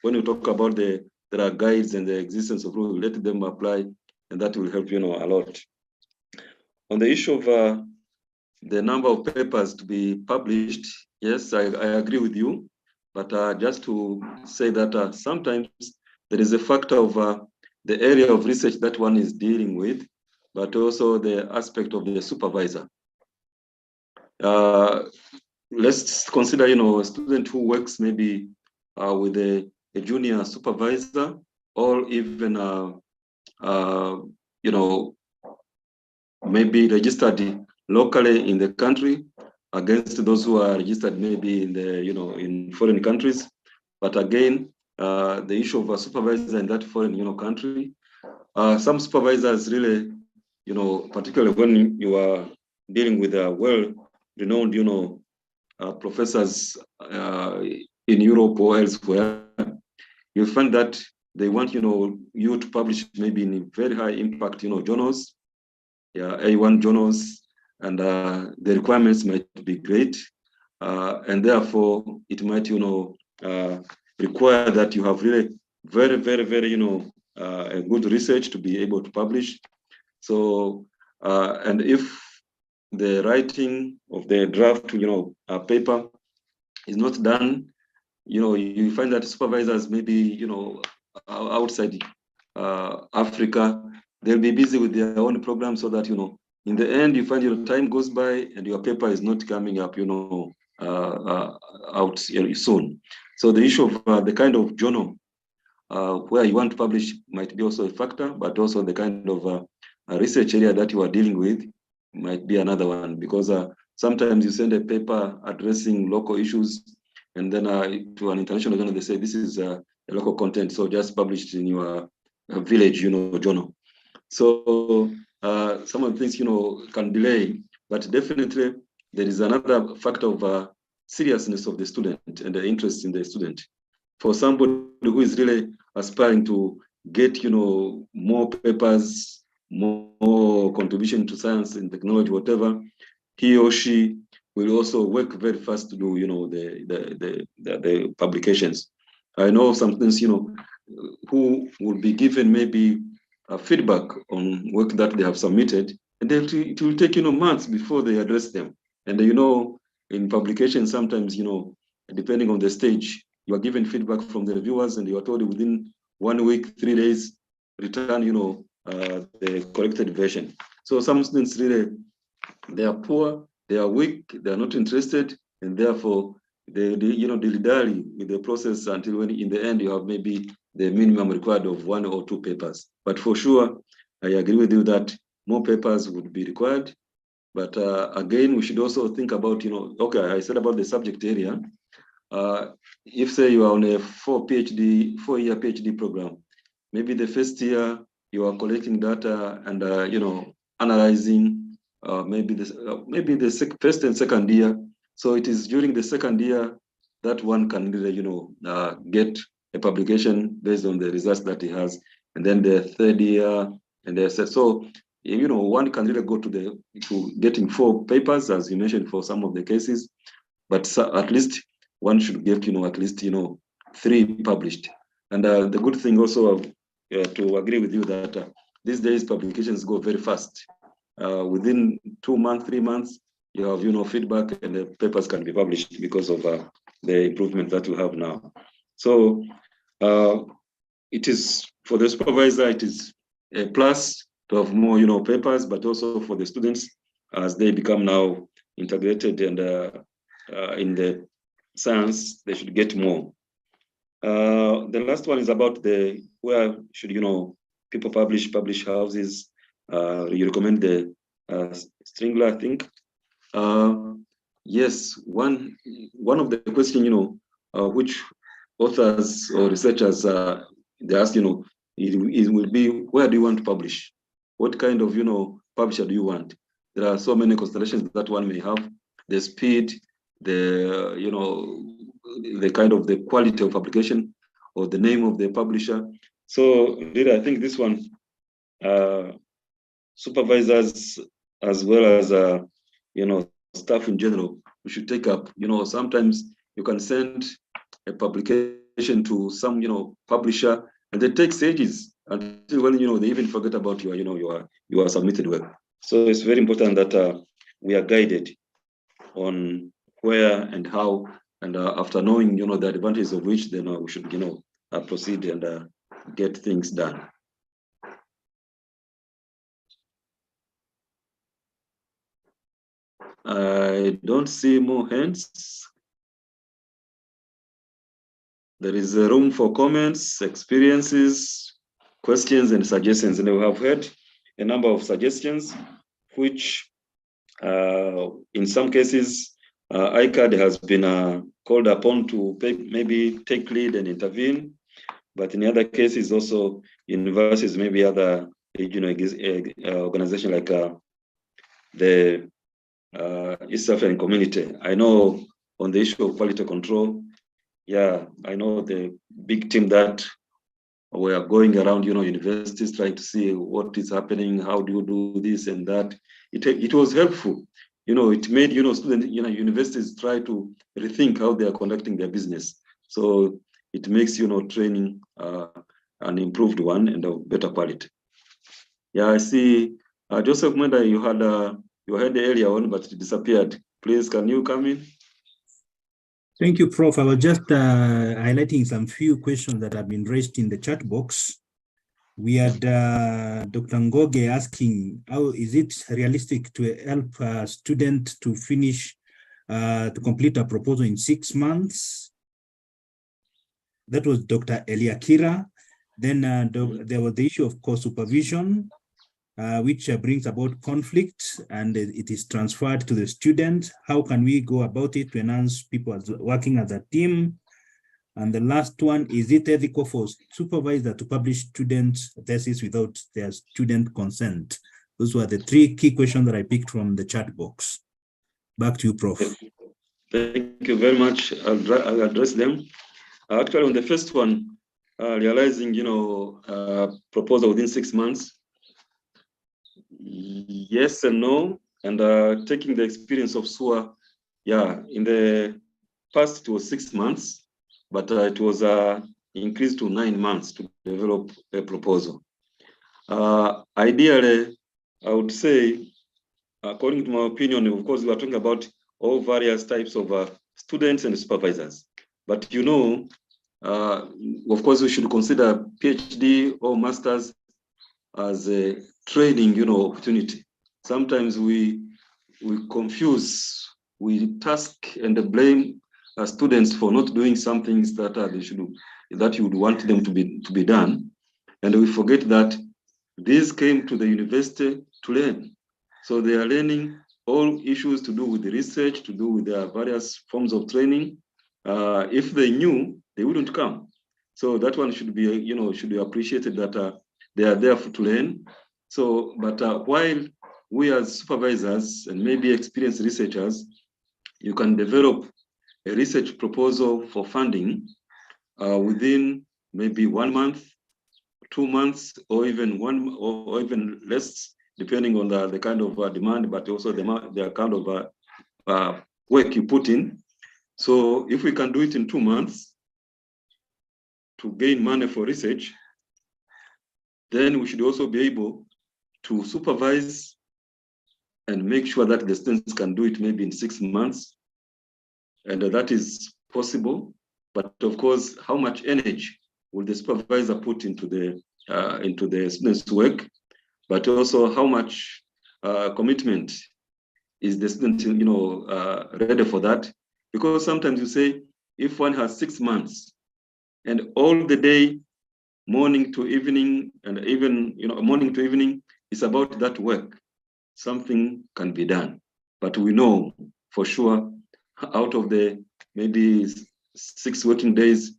when you talk about there are guides and the existence of rules, let them apply, and that will help a lot. On the issue of the number of papers to be published, yes, I agree with you but just to say that sometimes there is a factor of the area of research that one is dealing with, but also the aspect of the supervisor. Let's consider, a student who works maybe with a junior supervisor, or even, maybe registered locally in the country against those who are registered maybe in the, in foreign countries. But again, the issue of a supervisor in that foreign, country, some supervisors really, particularly when you are dealing with well-renowned, professors in Europe or elsewhere, you find that they want, you to publish maybe in very high impact, journals, A1 journals, and the requirements might be great. And therefore, it might, require that you have really very, very, very, a good research to be able to publish. So, and if the writing of the draft, paper is not done, you find that supervisors maybe, outside Africa, they'll be busy with their own program, so that, in the end, you find time goes by and your paper is not coming up, out soon. So the issue of the kind of journal where you want to publish might be also a factor, but also the kind of research area that you are dealing with might be another one, because sometimes you send a paper addressing local issues, and then to an international journal, they say this is a local content, so just published in your village, journal. So some of the things, can delay, but definitely there is another factor of seriousness of the student and the interest in the student. For somebody who is really aspiring to get, more papers, more contribution to science and technology, whatever, he or she will also work very fast to do, the publications. I know some things, who will be given maybe feedback on work that they have submitted, and it will take, months before they address them. And in publication, sometimes, depending on the stage, you are given feedback from the reviewers, and you are told within 1 week, 3 days, return, the corrected version. So some students really, they are poor, they are weak, they are not interested, and therefore they dilly-dally with the process until when in the end you have maybe the minimum required of 1 or 2 papers. But for sure, I agree with you that more papers would be required. But again, we should also think about, okay, I said about the subject area. If say you are on a 4-year PhD program, maybe the first year you are collecting data and analyzing, maybe the first and second year. So it is during the second year that one can really, get a publication based on the results that he has, and then the third year, and so one can really go to getting 4 papers, as you mentioned, for some of the cases, but at least one should get, at least, 3 published. And the good thing also to agree with you that these days publications go very fast. Within 2 months, 3 months, you have, feedback, and the papers can be published because of the improvement that we have now. So it is, for the supervisor, it is a plus to have more, papers, but also for the students as they become now integrated and in the science, they should get more. The last one is about where should, people publish houses. You recommend the Stringler, I think. Yes, one of the questions, which authors or researchers they ask, it will be, where do you want to publish? What kind of, publisher do you want? There are so many considerations that one may have: the speed, the kind of the quality of publication, or the name of the publisher. So really, I think this one, supervisors as well as staff in general, we should take up. Sometimes you can send a publication to some publisher, and it takes ages until when they even forget about your submitted work. So it's very important that we are guided on where and how And after knowing, the advantage of which, then we should, proceed and get things done. I don't see more hands. There is a room for comments, experiences, questions, and suggestions. And we have heard a number of suggestions, which in some cases, ICAD has been called upon to maybe take lead and intervene. But in other cases, also universities, maybe other organizations like the East African Community. I know on the issue of quality control, yeah, I know the big team that we are going around, universities trying to see what is happening, how do you do this and that. It was helpful. It made, students, universities try to rethink how they are conducting their business. So it makes, training an improved one and of better quality. Yeah, I see. Joseph Mwenda, you had earlier on, but it disappeared. Please, can you come in? Thank you, Prof. I was just highlighting some few questions that have been raised in the chat box. We had Dr. Ngoge asking, how is it realistic to help a student to finish, to complete a proposal in 6 months? That was Dr. Eliakira. Then there was the issue of co-supervision, which brings about conflict, and it is transferred to the student. How can we go about it to enhance people as working as a team? And the last one, is it ethical for supervisor to publish student thesis without their student consent? Those were the 3 key questions that I picked from the chat box. Back to you, Prof. Thank you very much. I'll address them. Actually, on the first one, realizing, proposal within 6 months, yes and no. And taking the experience of SUA, yeah, in the past it was 6 months, but it was increased to 9 months to develop a proposal. Ideally, I would say, according to my opinion, of course, we are talking about all various types of students and supervisors. But of course, we should consider PhD or masters as a training, opportunity. Sometimes we confuse, we task and blame students for not doing some things that they should do, that you would want them to be done, and we forget that these came to the university to learn. So they are learning all issues to do with the research, to do with their various forms of training. If they knew, they wouldn't come. So that one should be, should be appreciated, that they are there to learn. So, but while we as supervisors and maybe experienced researchers, you can develop a research proposal for funding within maybe 1 month, 2 months, or even or even less, depending on the kind of demand, but also the kind of work you put in. So if we can do it in 2 months to gain money for research, then we should also be able to supervise and make sure that the students can do it maybe in 6 months. And that is possible. But of course, how much energy will the supervisor put into the students' work? But also how much commitment is the student, ready for that? Because sometimes you say, if one has 6 months and all the day, morning to evening, and even, morning to evening, is about that work, something can be done. But we know for sure, out of the maybe 6 working days,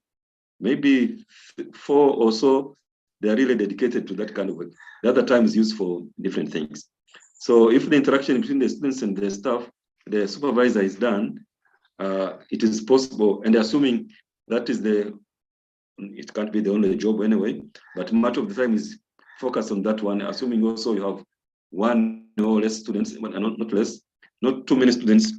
maybe 4 or so, they are really dedicated to that kind of work. The other time is used for different things. So if the interaction between the students and the staff, the supervisor is done, it is possible, and assuming that is it can't be the only job anyway, but much of the time is focused on that one, assuming also you have 1 or less students, not less, not too many students,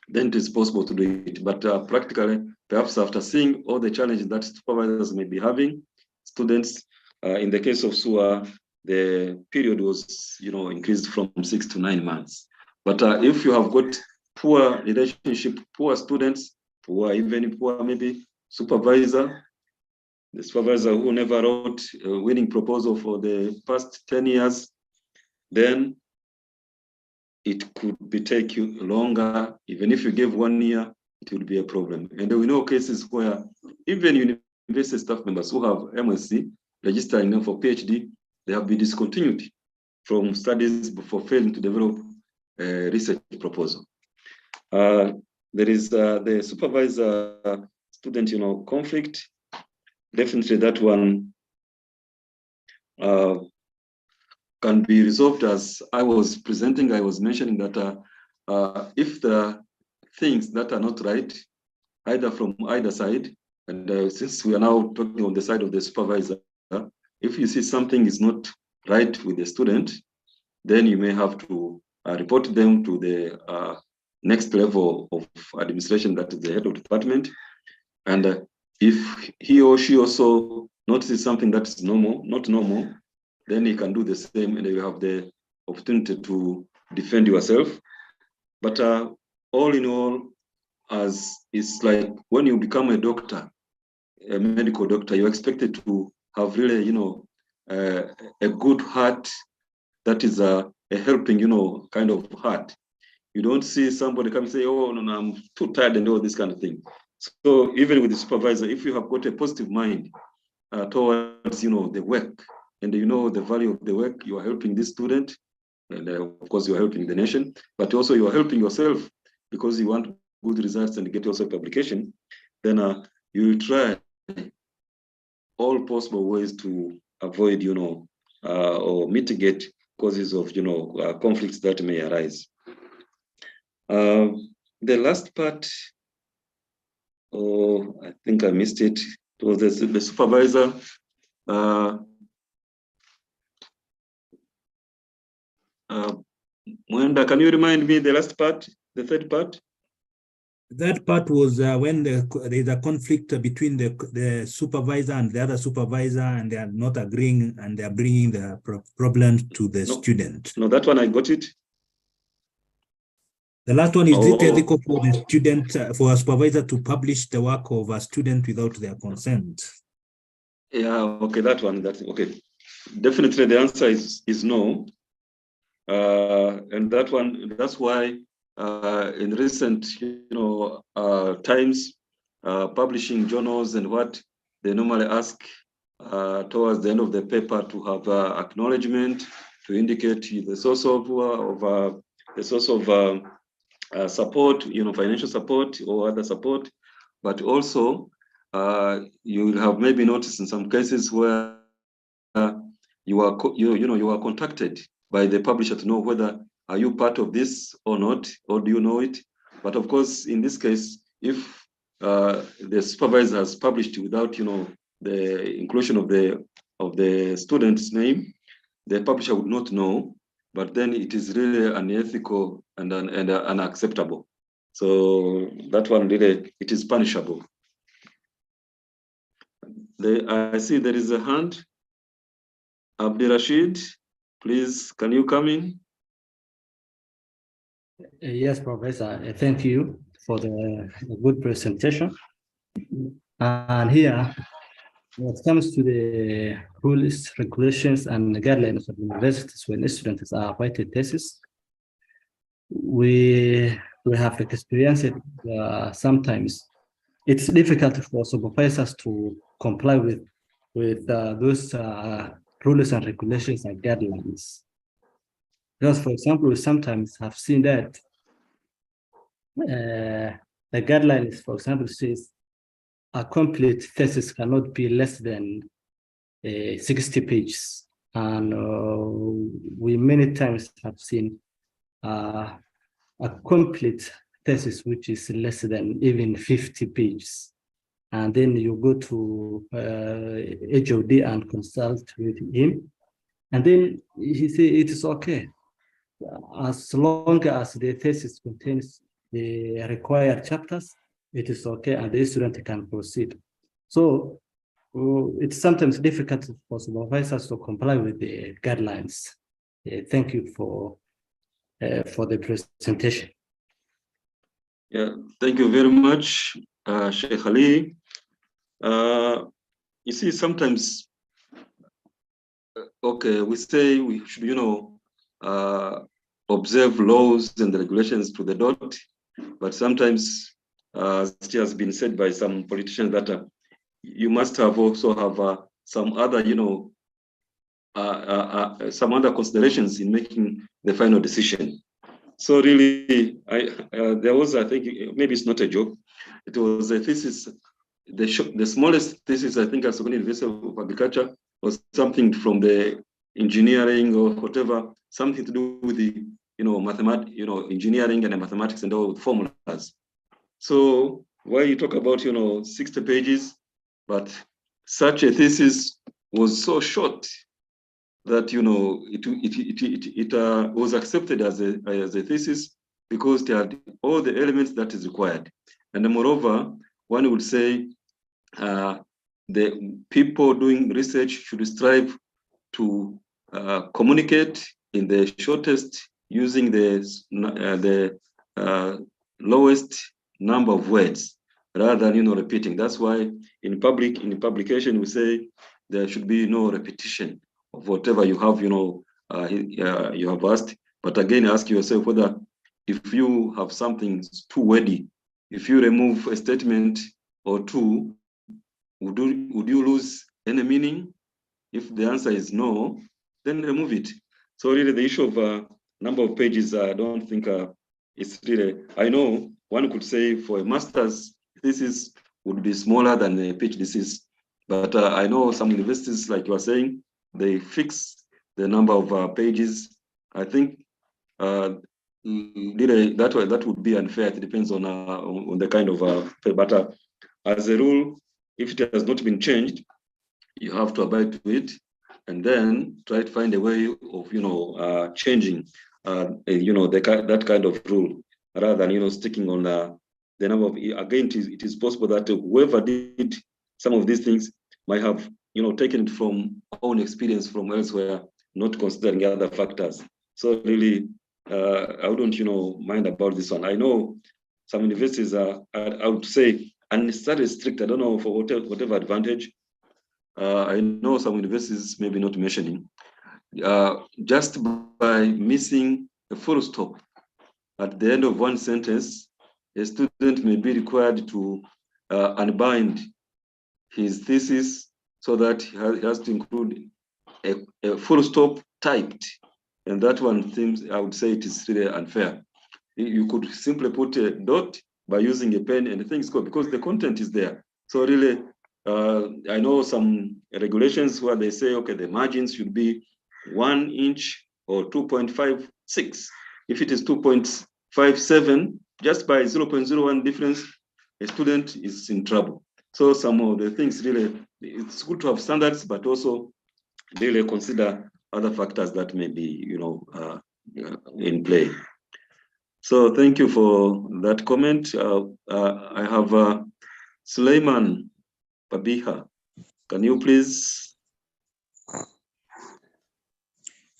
then it is possible to do it. But practically, perhaps after seeing all the challenges that supervisors may be having, students, in the case of SUA, the period was, increased from 6 to 9 months. But if you have got poor relationship, poor students, poor, even poor, maybe supervisor, the supervisor who never wrote a winning proposal for the past 10 years, then it could be take you longer. Even if you give 1 year, it will be a problem. And we know cases where even university staff members who have MSc registering them for PhD, they have been discontinued from studies before failing to develop a research proposal. There is the supervisor-student, conflict. Definitely, that one can be resolved. As I was presenting, I was mentioning that if there are things that are not right, either from either side, and since we are now talking on the side of the supervisor, if you see something is not right with the student, then you may have to report them to the next level of administration, that is the head of department. And if he or she also notices something that is not normal, then he can do the same, and you have the opportunity to defend yourself. But all in all, as it's like when you become a doctor, a medical doctor, you're expected to have really, a good heart that is a helping, kind of heart. You don't see somebody come and say, oh, no, I'm too tired and all this kind of thing. So even with the supervisor, if you have got a positive mind towards, the work, and the value of the work, you are helping this student, and of course you are helping the nation, but also you are helping yourself because you want good results and get yourself publication, then you will try all possible ways to avoid, or mitigate causes of, conflicts that may arise. The last part, I think I missed it. It was the supervisor. Mwenda, can you remind me the last part, the third part? That part was when there's a conflict between the supervisor and the other supervisor, and they are not agreeing, and they are bringing the problems to the student. No, that one I got it. The last one is it ethical for the student, for a supervisor to publish the work of a student without their consent? Yeah, okay, that one. That's okay. Definitely, the answer is no. And that one, that's why in recent, times, publishing journals and what they normally ask towards the end of the paper to have acknowledgement to indicate the source of support, financial support or other support, but also you will have maybe noticed in some cases where you are contacted by the publisher to know whether are you part of this or not, or do you know it? But of course, in this case, if the supervisor has published without the inclusion of the student's name, the publisher would not know. But then it is really unethical and unacceptable. So that one really, it is punishable. I see there is a hand. Abdirashid, please, can you come in? Yes, Professor. Thank you for the good presentation. And here, when it comes to the rules, regulations, and guidelines of universities when students are writing thesis, we have experienced it sometimes. It's difficult for supervisors to comply with those rules and regulations and guidelines. Because, for example, we sometimes have seen that the guidelines, for example, says a complete thesis cannot be less than 60 pages. And we many times have seen a complete thesis which is less than even 50 pages. And then you go to HOD and consult with him. And then he says it is okay, as long as the thesis contains the required chapters, it is okay, and the student can proceed. So it's sometimes difficult for supervisors to comply with the guidelines. Thank you for the presentation. Yeah, thank you very much. Sheikh Ali, you see, sometimes, okay, we say we should, observe laws and regulations to the dot, but sometimes, it has been said by some politicians that you must have also have some other, some other considerations in making the final decision. So really, there was, I think, maybe it's not a joke. It was a thesis, the smallest thesis, I think, at Sokoine University of Agriculture was something from the engineering or whatever, something to do with the, mathematics, engineering and mathematics and all formulas. So while you talk about, 60 pages, but such a thesis was so short that it was accepted as a thesis because it had all the elements that is required. And moreover, one would say the people doing research should strive to communicate in the shortest, using the lowest number of words rather than repeating. That's why in publication we say there should be no repetition of whatever you have you have asked. But again, ask yourself whether if you have something too wordy, if you remove a statement or two, would you lose any meaning? If the answer is no, then remove it. So really the issue of number of pages, I don't think it's really, I know one could say for a master's thesis would be smaller than a PhD thesis, but I know some universities, like you are saying, they fix the number of pages. I think that would be unfair. It depends on the kind of but as a rule, if it has not been changed, you have to abide to it, and then try to find a way of changing that kind of rule, rather than sticking on the number of. Again, it is possible that whoever did some of these things might have taken it from own experience from elsewhere, not considering other factors. So really, I wouldn't mind about this one. I know some universities are, I would say, unnecessarily strict. I don't know for whatever advantage. I know some universities maybe not mentioning, just by missing a full stop at the end of one sentence, a student may be required to unbind his thesis so that he has to include a full stop typed. And that one seems, I would say it is really unfair. You could simply put a dot by using a pen and things go, because the content is there. So really, I know some regulations where they say, okay, the margins should be 1 inch or 2.56. If it is 2.57, just by 0.01 difference, a student is in trouble. So some of the things really, it's good to have standards, but also really consider other factors that may be, in play. So thank you for that comment. I have Suleiman Pabiha. Can you please?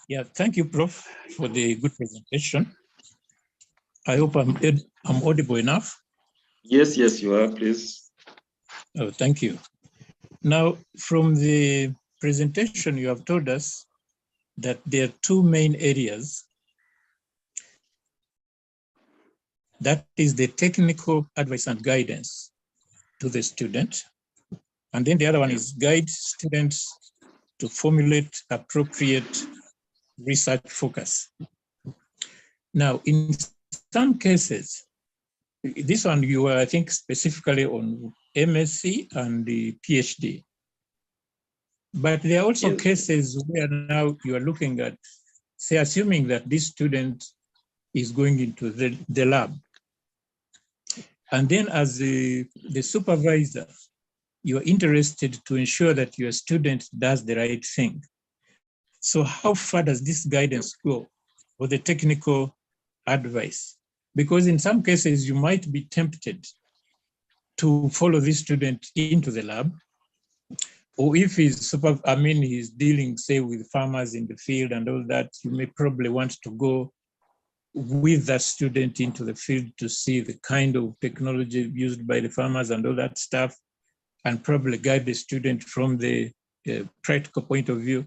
Yeah, thank you, Prof, for the good presentation. I hope I'm audible enough. Yes, you are, please. Oh, thank you. Now, from the presentation, you have told us that there are two main areas. That is the technical advice and guidance to the student. And then the other one is guide students to formulate appropriate research focus. Now, in some cases, this one you were, I think, specifically on MSc and the PhD. But there are also cases where now you are looking at, say, assuming that this student is going into the lab. And then as the supervisor, you're interested to ensure that your student does the right thing. So how far does this guidance go for the technical advice? Because in some cases, you might be tempted to follow this student into the lab, or if he's he's dealing, say, with farmers in the field and all that, you may probably want to go with that student into the field to see the kind of technology used by the farmers and all that stuff, and probably guide the student from the practical point of view.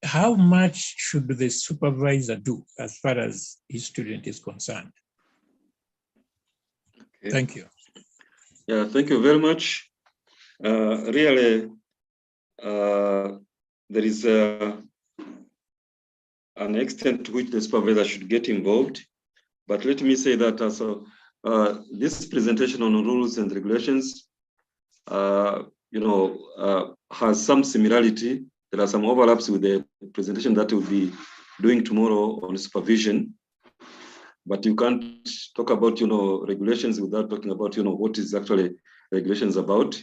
How much should the supervisor do as far as his student is concerned? Okay. Thank you. Yeah, thank you very much. Really, there is an extent to which the supervisor should get involved. But let me say that also, this presentation on rules and regulations, has some similarity. There are some overlaps with the presentation that we'll be doing tomorrow on supervision. But you can't talk about, regulations without talking about, what is actually regulations about.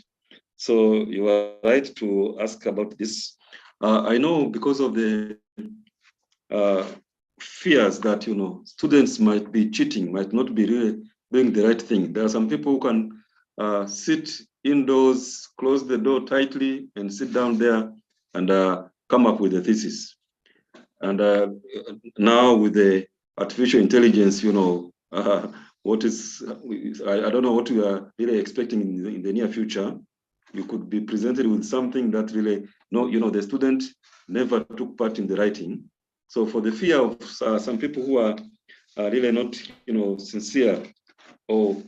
So you are right to ask about this. I know because of the fears that, students might be cheating, might not be really doing the right thing. There are some people who can sit indoors, close the door tightly, and sit down there and come up with a thesis. And now with the artificial intelligence, what is, I don't know what we are really expecting in the near future. You could be presented with something that really, the student never took part in the writing. So for the fear of some people who are really not, sincere or,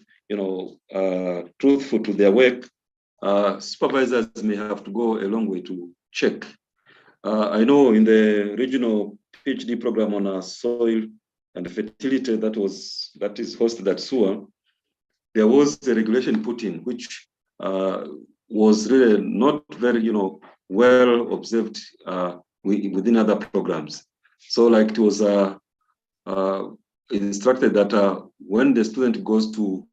truthful to their work, supervisors may have to go a long way to check. I know in the regional PhD program on soil and fertility that is hosted at SUA, there was a regulation put in which was really not very, well observed within other programs. So like it was instructed that when the student goes to,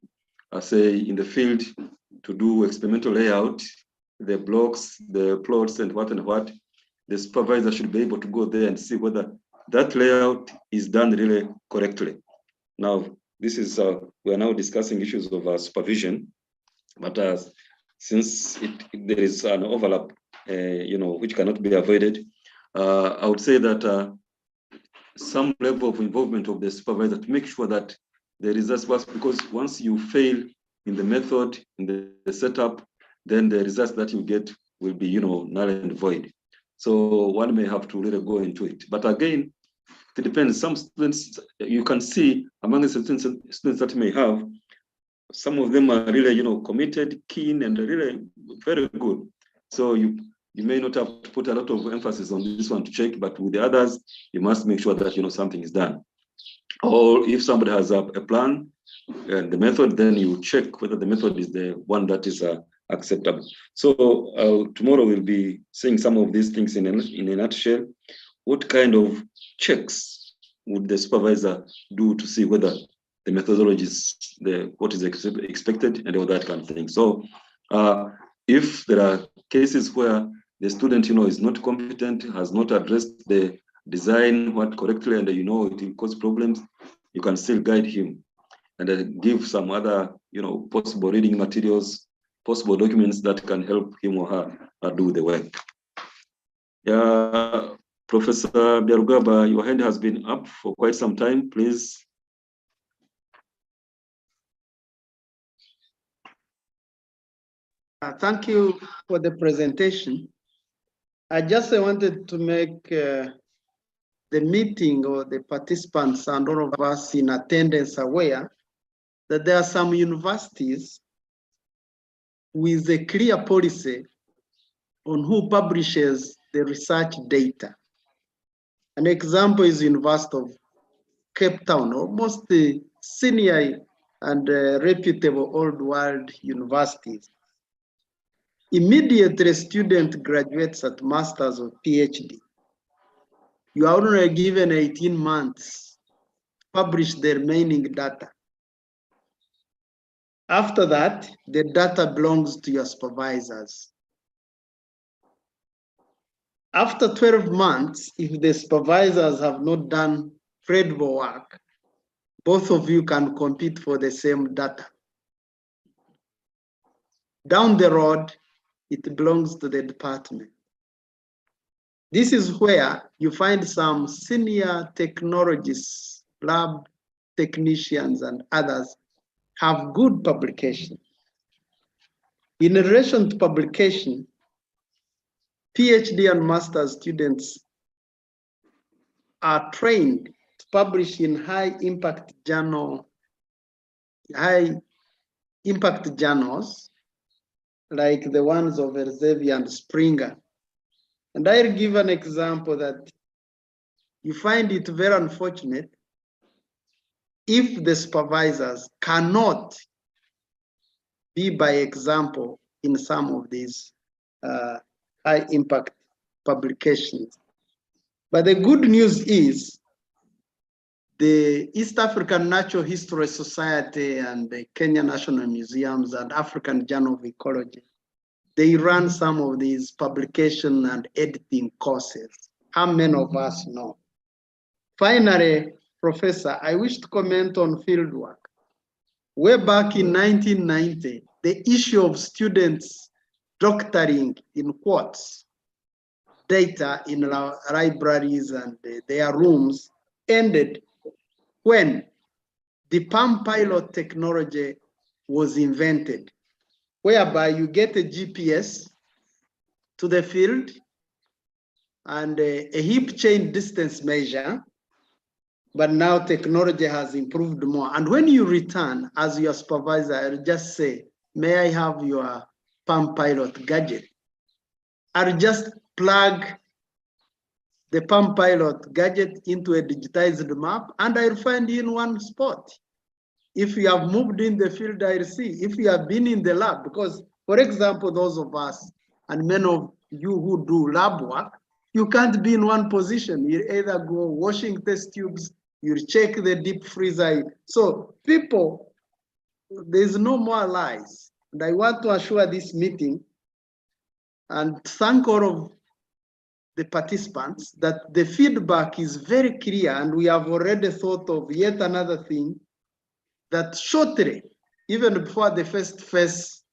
say, in the field to do experimental layout, the blocks, the plots and what, the supervisor should be able to go there and see whether that layout is done really correctly. Now, this is, we're now discussing issues of supervision, but since there is an overlap, which cannot be avoided, I would say that some level of involvement of the supervisor to make sure that the results was, because once you fail in the method, in the setup, then the results that you get will be, null and void. So one may have to really go into it. But again, it depends. Some students, you can see among the students that you may have, some of them are really, committed, keen, and really very good. So you may not have to put a lot of emphasis on this one to check, but with the others, you must make sure that, something is done. Or if somebody has a plan and the method, then you check whether the method is the one that is acceptable. So tomorrow we'll be seeing some of these things in a nutshell. What kind of checks would the supervisor do to see whether the methodology is what is expected and all that kind of thing? So if there are cases where the student, is not competent, has not addressed the design correctly, and it will cause problems, you can still guide him and give some other, possible reading materials, possible documents that can help him or her do the work. Yeah, Professor Biarugaba, your hand has been up for quite some time, please. Thank you for the presentation. I just wanted to make the meeting or the participants and all of us in attendance aware that there are some universities with a clear policy on who publishes the research data. An example is University of Cape Town, almost the senior and reputable old world universities. Immediately, a student graduates at master's or PhD. You are only given 18 months to publish the remaining data. After that, the data belongs to your supervisors. After 12 months, if the supervisors have not done credible work, both of you can compete for the same data. Down the road, it belongs to the department. This is where you find some senior technologists, lab technicians, and others have good publication. In relation to publication, PhD and master's students are trained to publish in high impact journals like the ones of Elsevier and Springer. And I'll give an example that you find it very unfortunate if the supervisors cannot be by example in some of these high impact publications. But the good news is the East African Natural History Society and the Kenya National Museums and African Journal of Ecology, they run some of these publication and editing courses. How many of us know? Finally, Professor, I wish to comment on fieldwork. Way back in 1990, the issue of students doctoring in quotes data in libraries and their rooms ended when the Palm Pilot technology was invented, whereby you get a GPS to the field and a hip chain distance measure, but now technology has improved more. And when you return as your supervisor, I'll just say, may I have your Palm Pilot gadget? I'll just plug the Palm Pilot gadget into a digitized map and I'll find you in one spot. If you have moved in the field, I'll see. If you have been in the lab, because for example, those of us and many of you who do lab work, you can't be in one position. You either go washing test tubes, you check the deep freezer. So people, there's no more lies. And I want to assure this meeting and thank all of the participants that the feedback is very clear and we have already thought of yet another thing that shortly, even before the first phase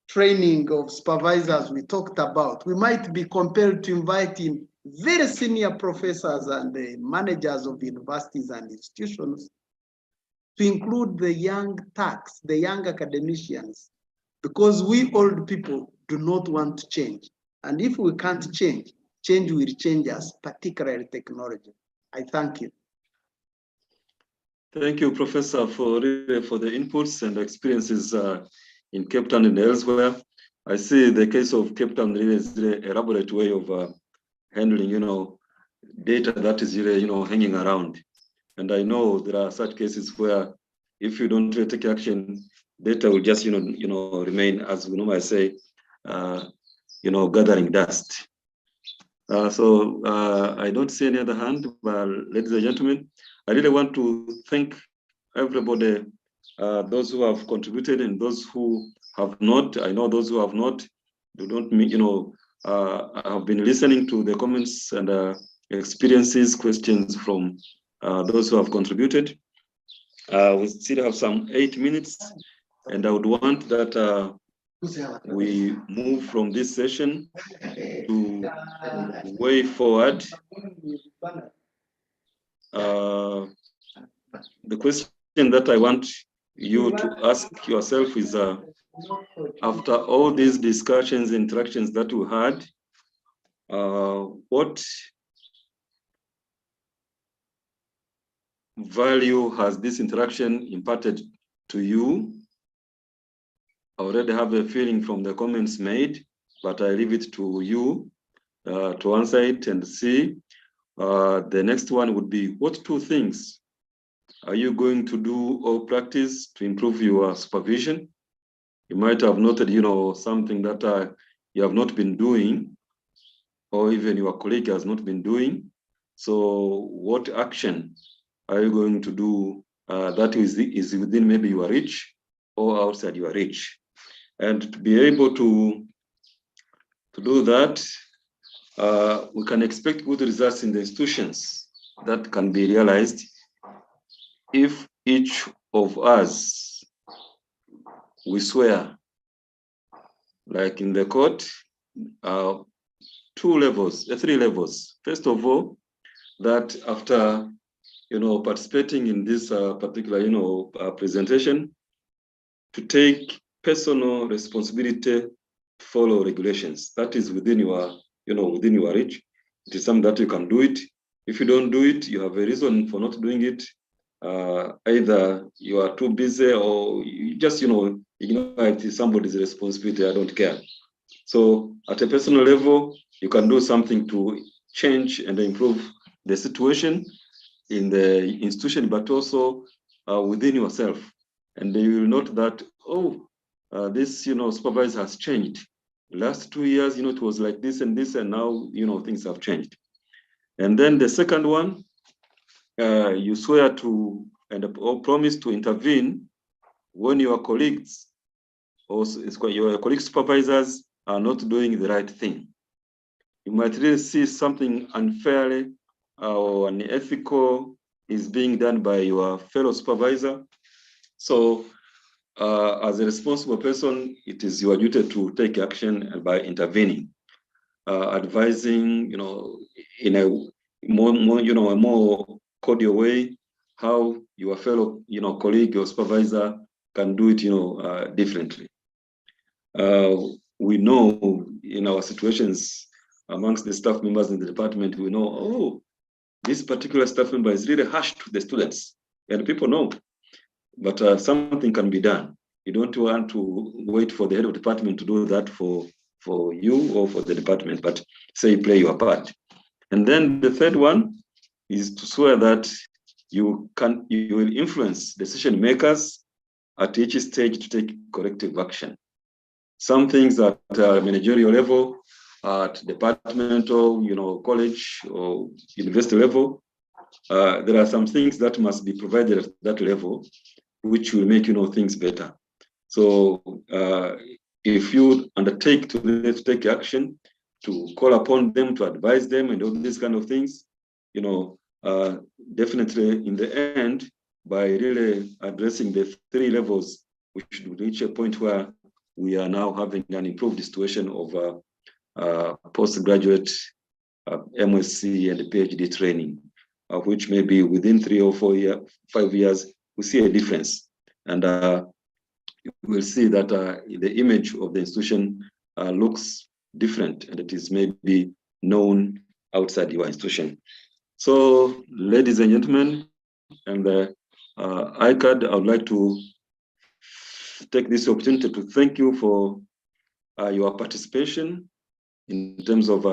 training of supervisors we talked about, we might be compelled to invite in very senior professors and the managers of universities and institutions to include the young tax, the young academicians, because we old people do not want to change. And if we can't change, change will change us, particularly technology. I thank you. Thank you, Professor, for the inputs and experiences in Cape Town and elsewhere. I see the case of Cape Town really is an elaborate way of handling, data that is really, hanging around. And I know there are such cases where if you don't really take action, data will just, remain, as we normally say, gathering dust. So I don't see any other hand, but ladies and gentlemen, I really want to thank everybody, those who have contributed and those who have not. I know those who have not, have been listening to the comments and experiences, questions from those who have contributed. We still have some 8 minutes, and I would want that we move from this session to way forward. The question that I want you to ask yourself is, after all these discussions, interactions that we had, what value has this interaction imparted to you? I already have a feeling from the comments made, but I leave it to you to answer it and see. The next one would be, what 2 things are you going to do or practice to improve your supervision? You might have noted, something that you have not been doing, or even your colleague has not been doing. So what action are you going to do that is within maybe your reach or outside your reach? And to be able to do that, we can expect good results in the institutions that can be realized if each of us, we swear, like in the court, three levels. First of all, that after participating in this particular presentation, to take personal responsibility to follow regulations. That is within your within your reach. It is something that you can do it. If you don't do it, you have a reason for not doing it. Either you are too busy or you just ignore it is somebody's responsibility. I don't care. So at a personal level, you can do something to change and improve the situation in the institution, but also within yourself. And you will note that, this supervisor has changed. Last 2 years, it was like this, and now things have changed. And then the second one, you swear to or promise to intervene when your colleagues or your colleague supervisors are not doing the right thing. You might really see something unfairly or unethical is being done by your fellow supervisor. So as a responsible person, it is your duty to take action by intervening, advising, in a more cordial way, how your fellow, colleague or supervisor can do it, differently. We know in our situations amongst the staff members in the department, we know, this particular staff member is really harsh to the students, and people know. But something can be done. You don't want to wait for the head of department to do that for you or for the department, but say play your part. And then the third one is to swear that you will influence decision makers at each stage to take corrective action. Some things at managerial level, at departmental, college or university level, there are some things that must be provided at that level, which will make things better. So if you undertake to take action, to call upon them, to advise them, and all these kind of things, definitely in the end, by really addressing the three levels, we should reach a point where we are now having an improved situation of postgraduate MSc and PhD training, which maybe within 3 or 5 years, we see a difference. And you will see that the image of the institution looks different, and it is maybe known outside your institution. So, ladies and gentlemen, and ICAD, I would like to take this opportunity to thank you for your participation in terms of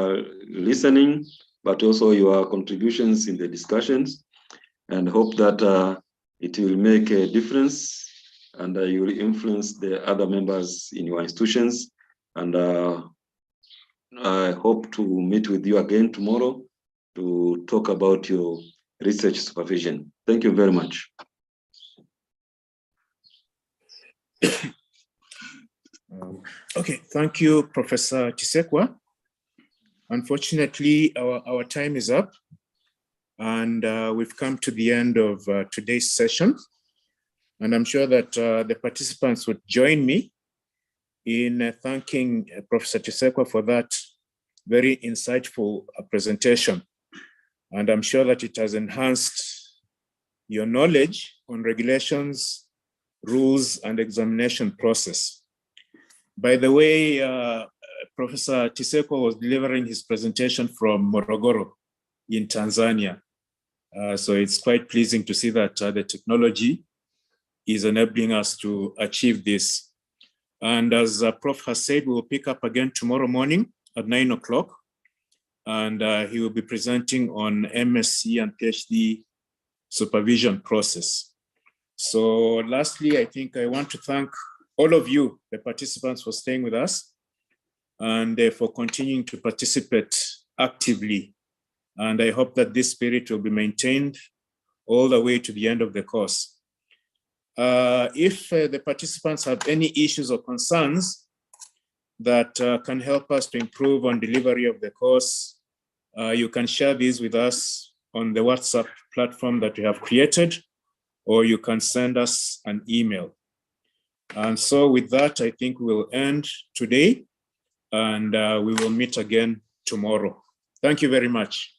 listening, but also your contributions in the discussions, and hope that it will make a difference and you will influence the other members in your institutions. And I hope to meet with you again tomorrow to talk about your research supervision. Thank you very much. Okay, thank you, Professor Chisekwa. Unfortunately, our time is up, and we've come to the end of today's session. And I'm sure that the participants would join me in thanking Professor Chisekwa for that very insightful presentation. And I'm sure that it has enhanced your knowledge on regulations, rules, and examination process. By the way, Professor Chisekwa was delivering his presentation from Morogoro in Tanzania. So it's quite pleasing to see that the technology is enabling us to achieve this. And as Prof has said, we will pick up again tomorrow morning at 9 o'clock. And he will be presenting on MSc and PhD supervision process. So lastly, I think I want to thank all of you, the participants, for staying with us and for continuing to participate actively. And I hope that this spirit will be maintained all the way to the end of the course. If the participants have any issues or concerns that can help us to improve on delivery of the course, you can share these with us on the WhatsApp platform that we have created, or you can send us an email. And so with that, I think we'll end today, and we will meet again tomorrow. Thank you very much.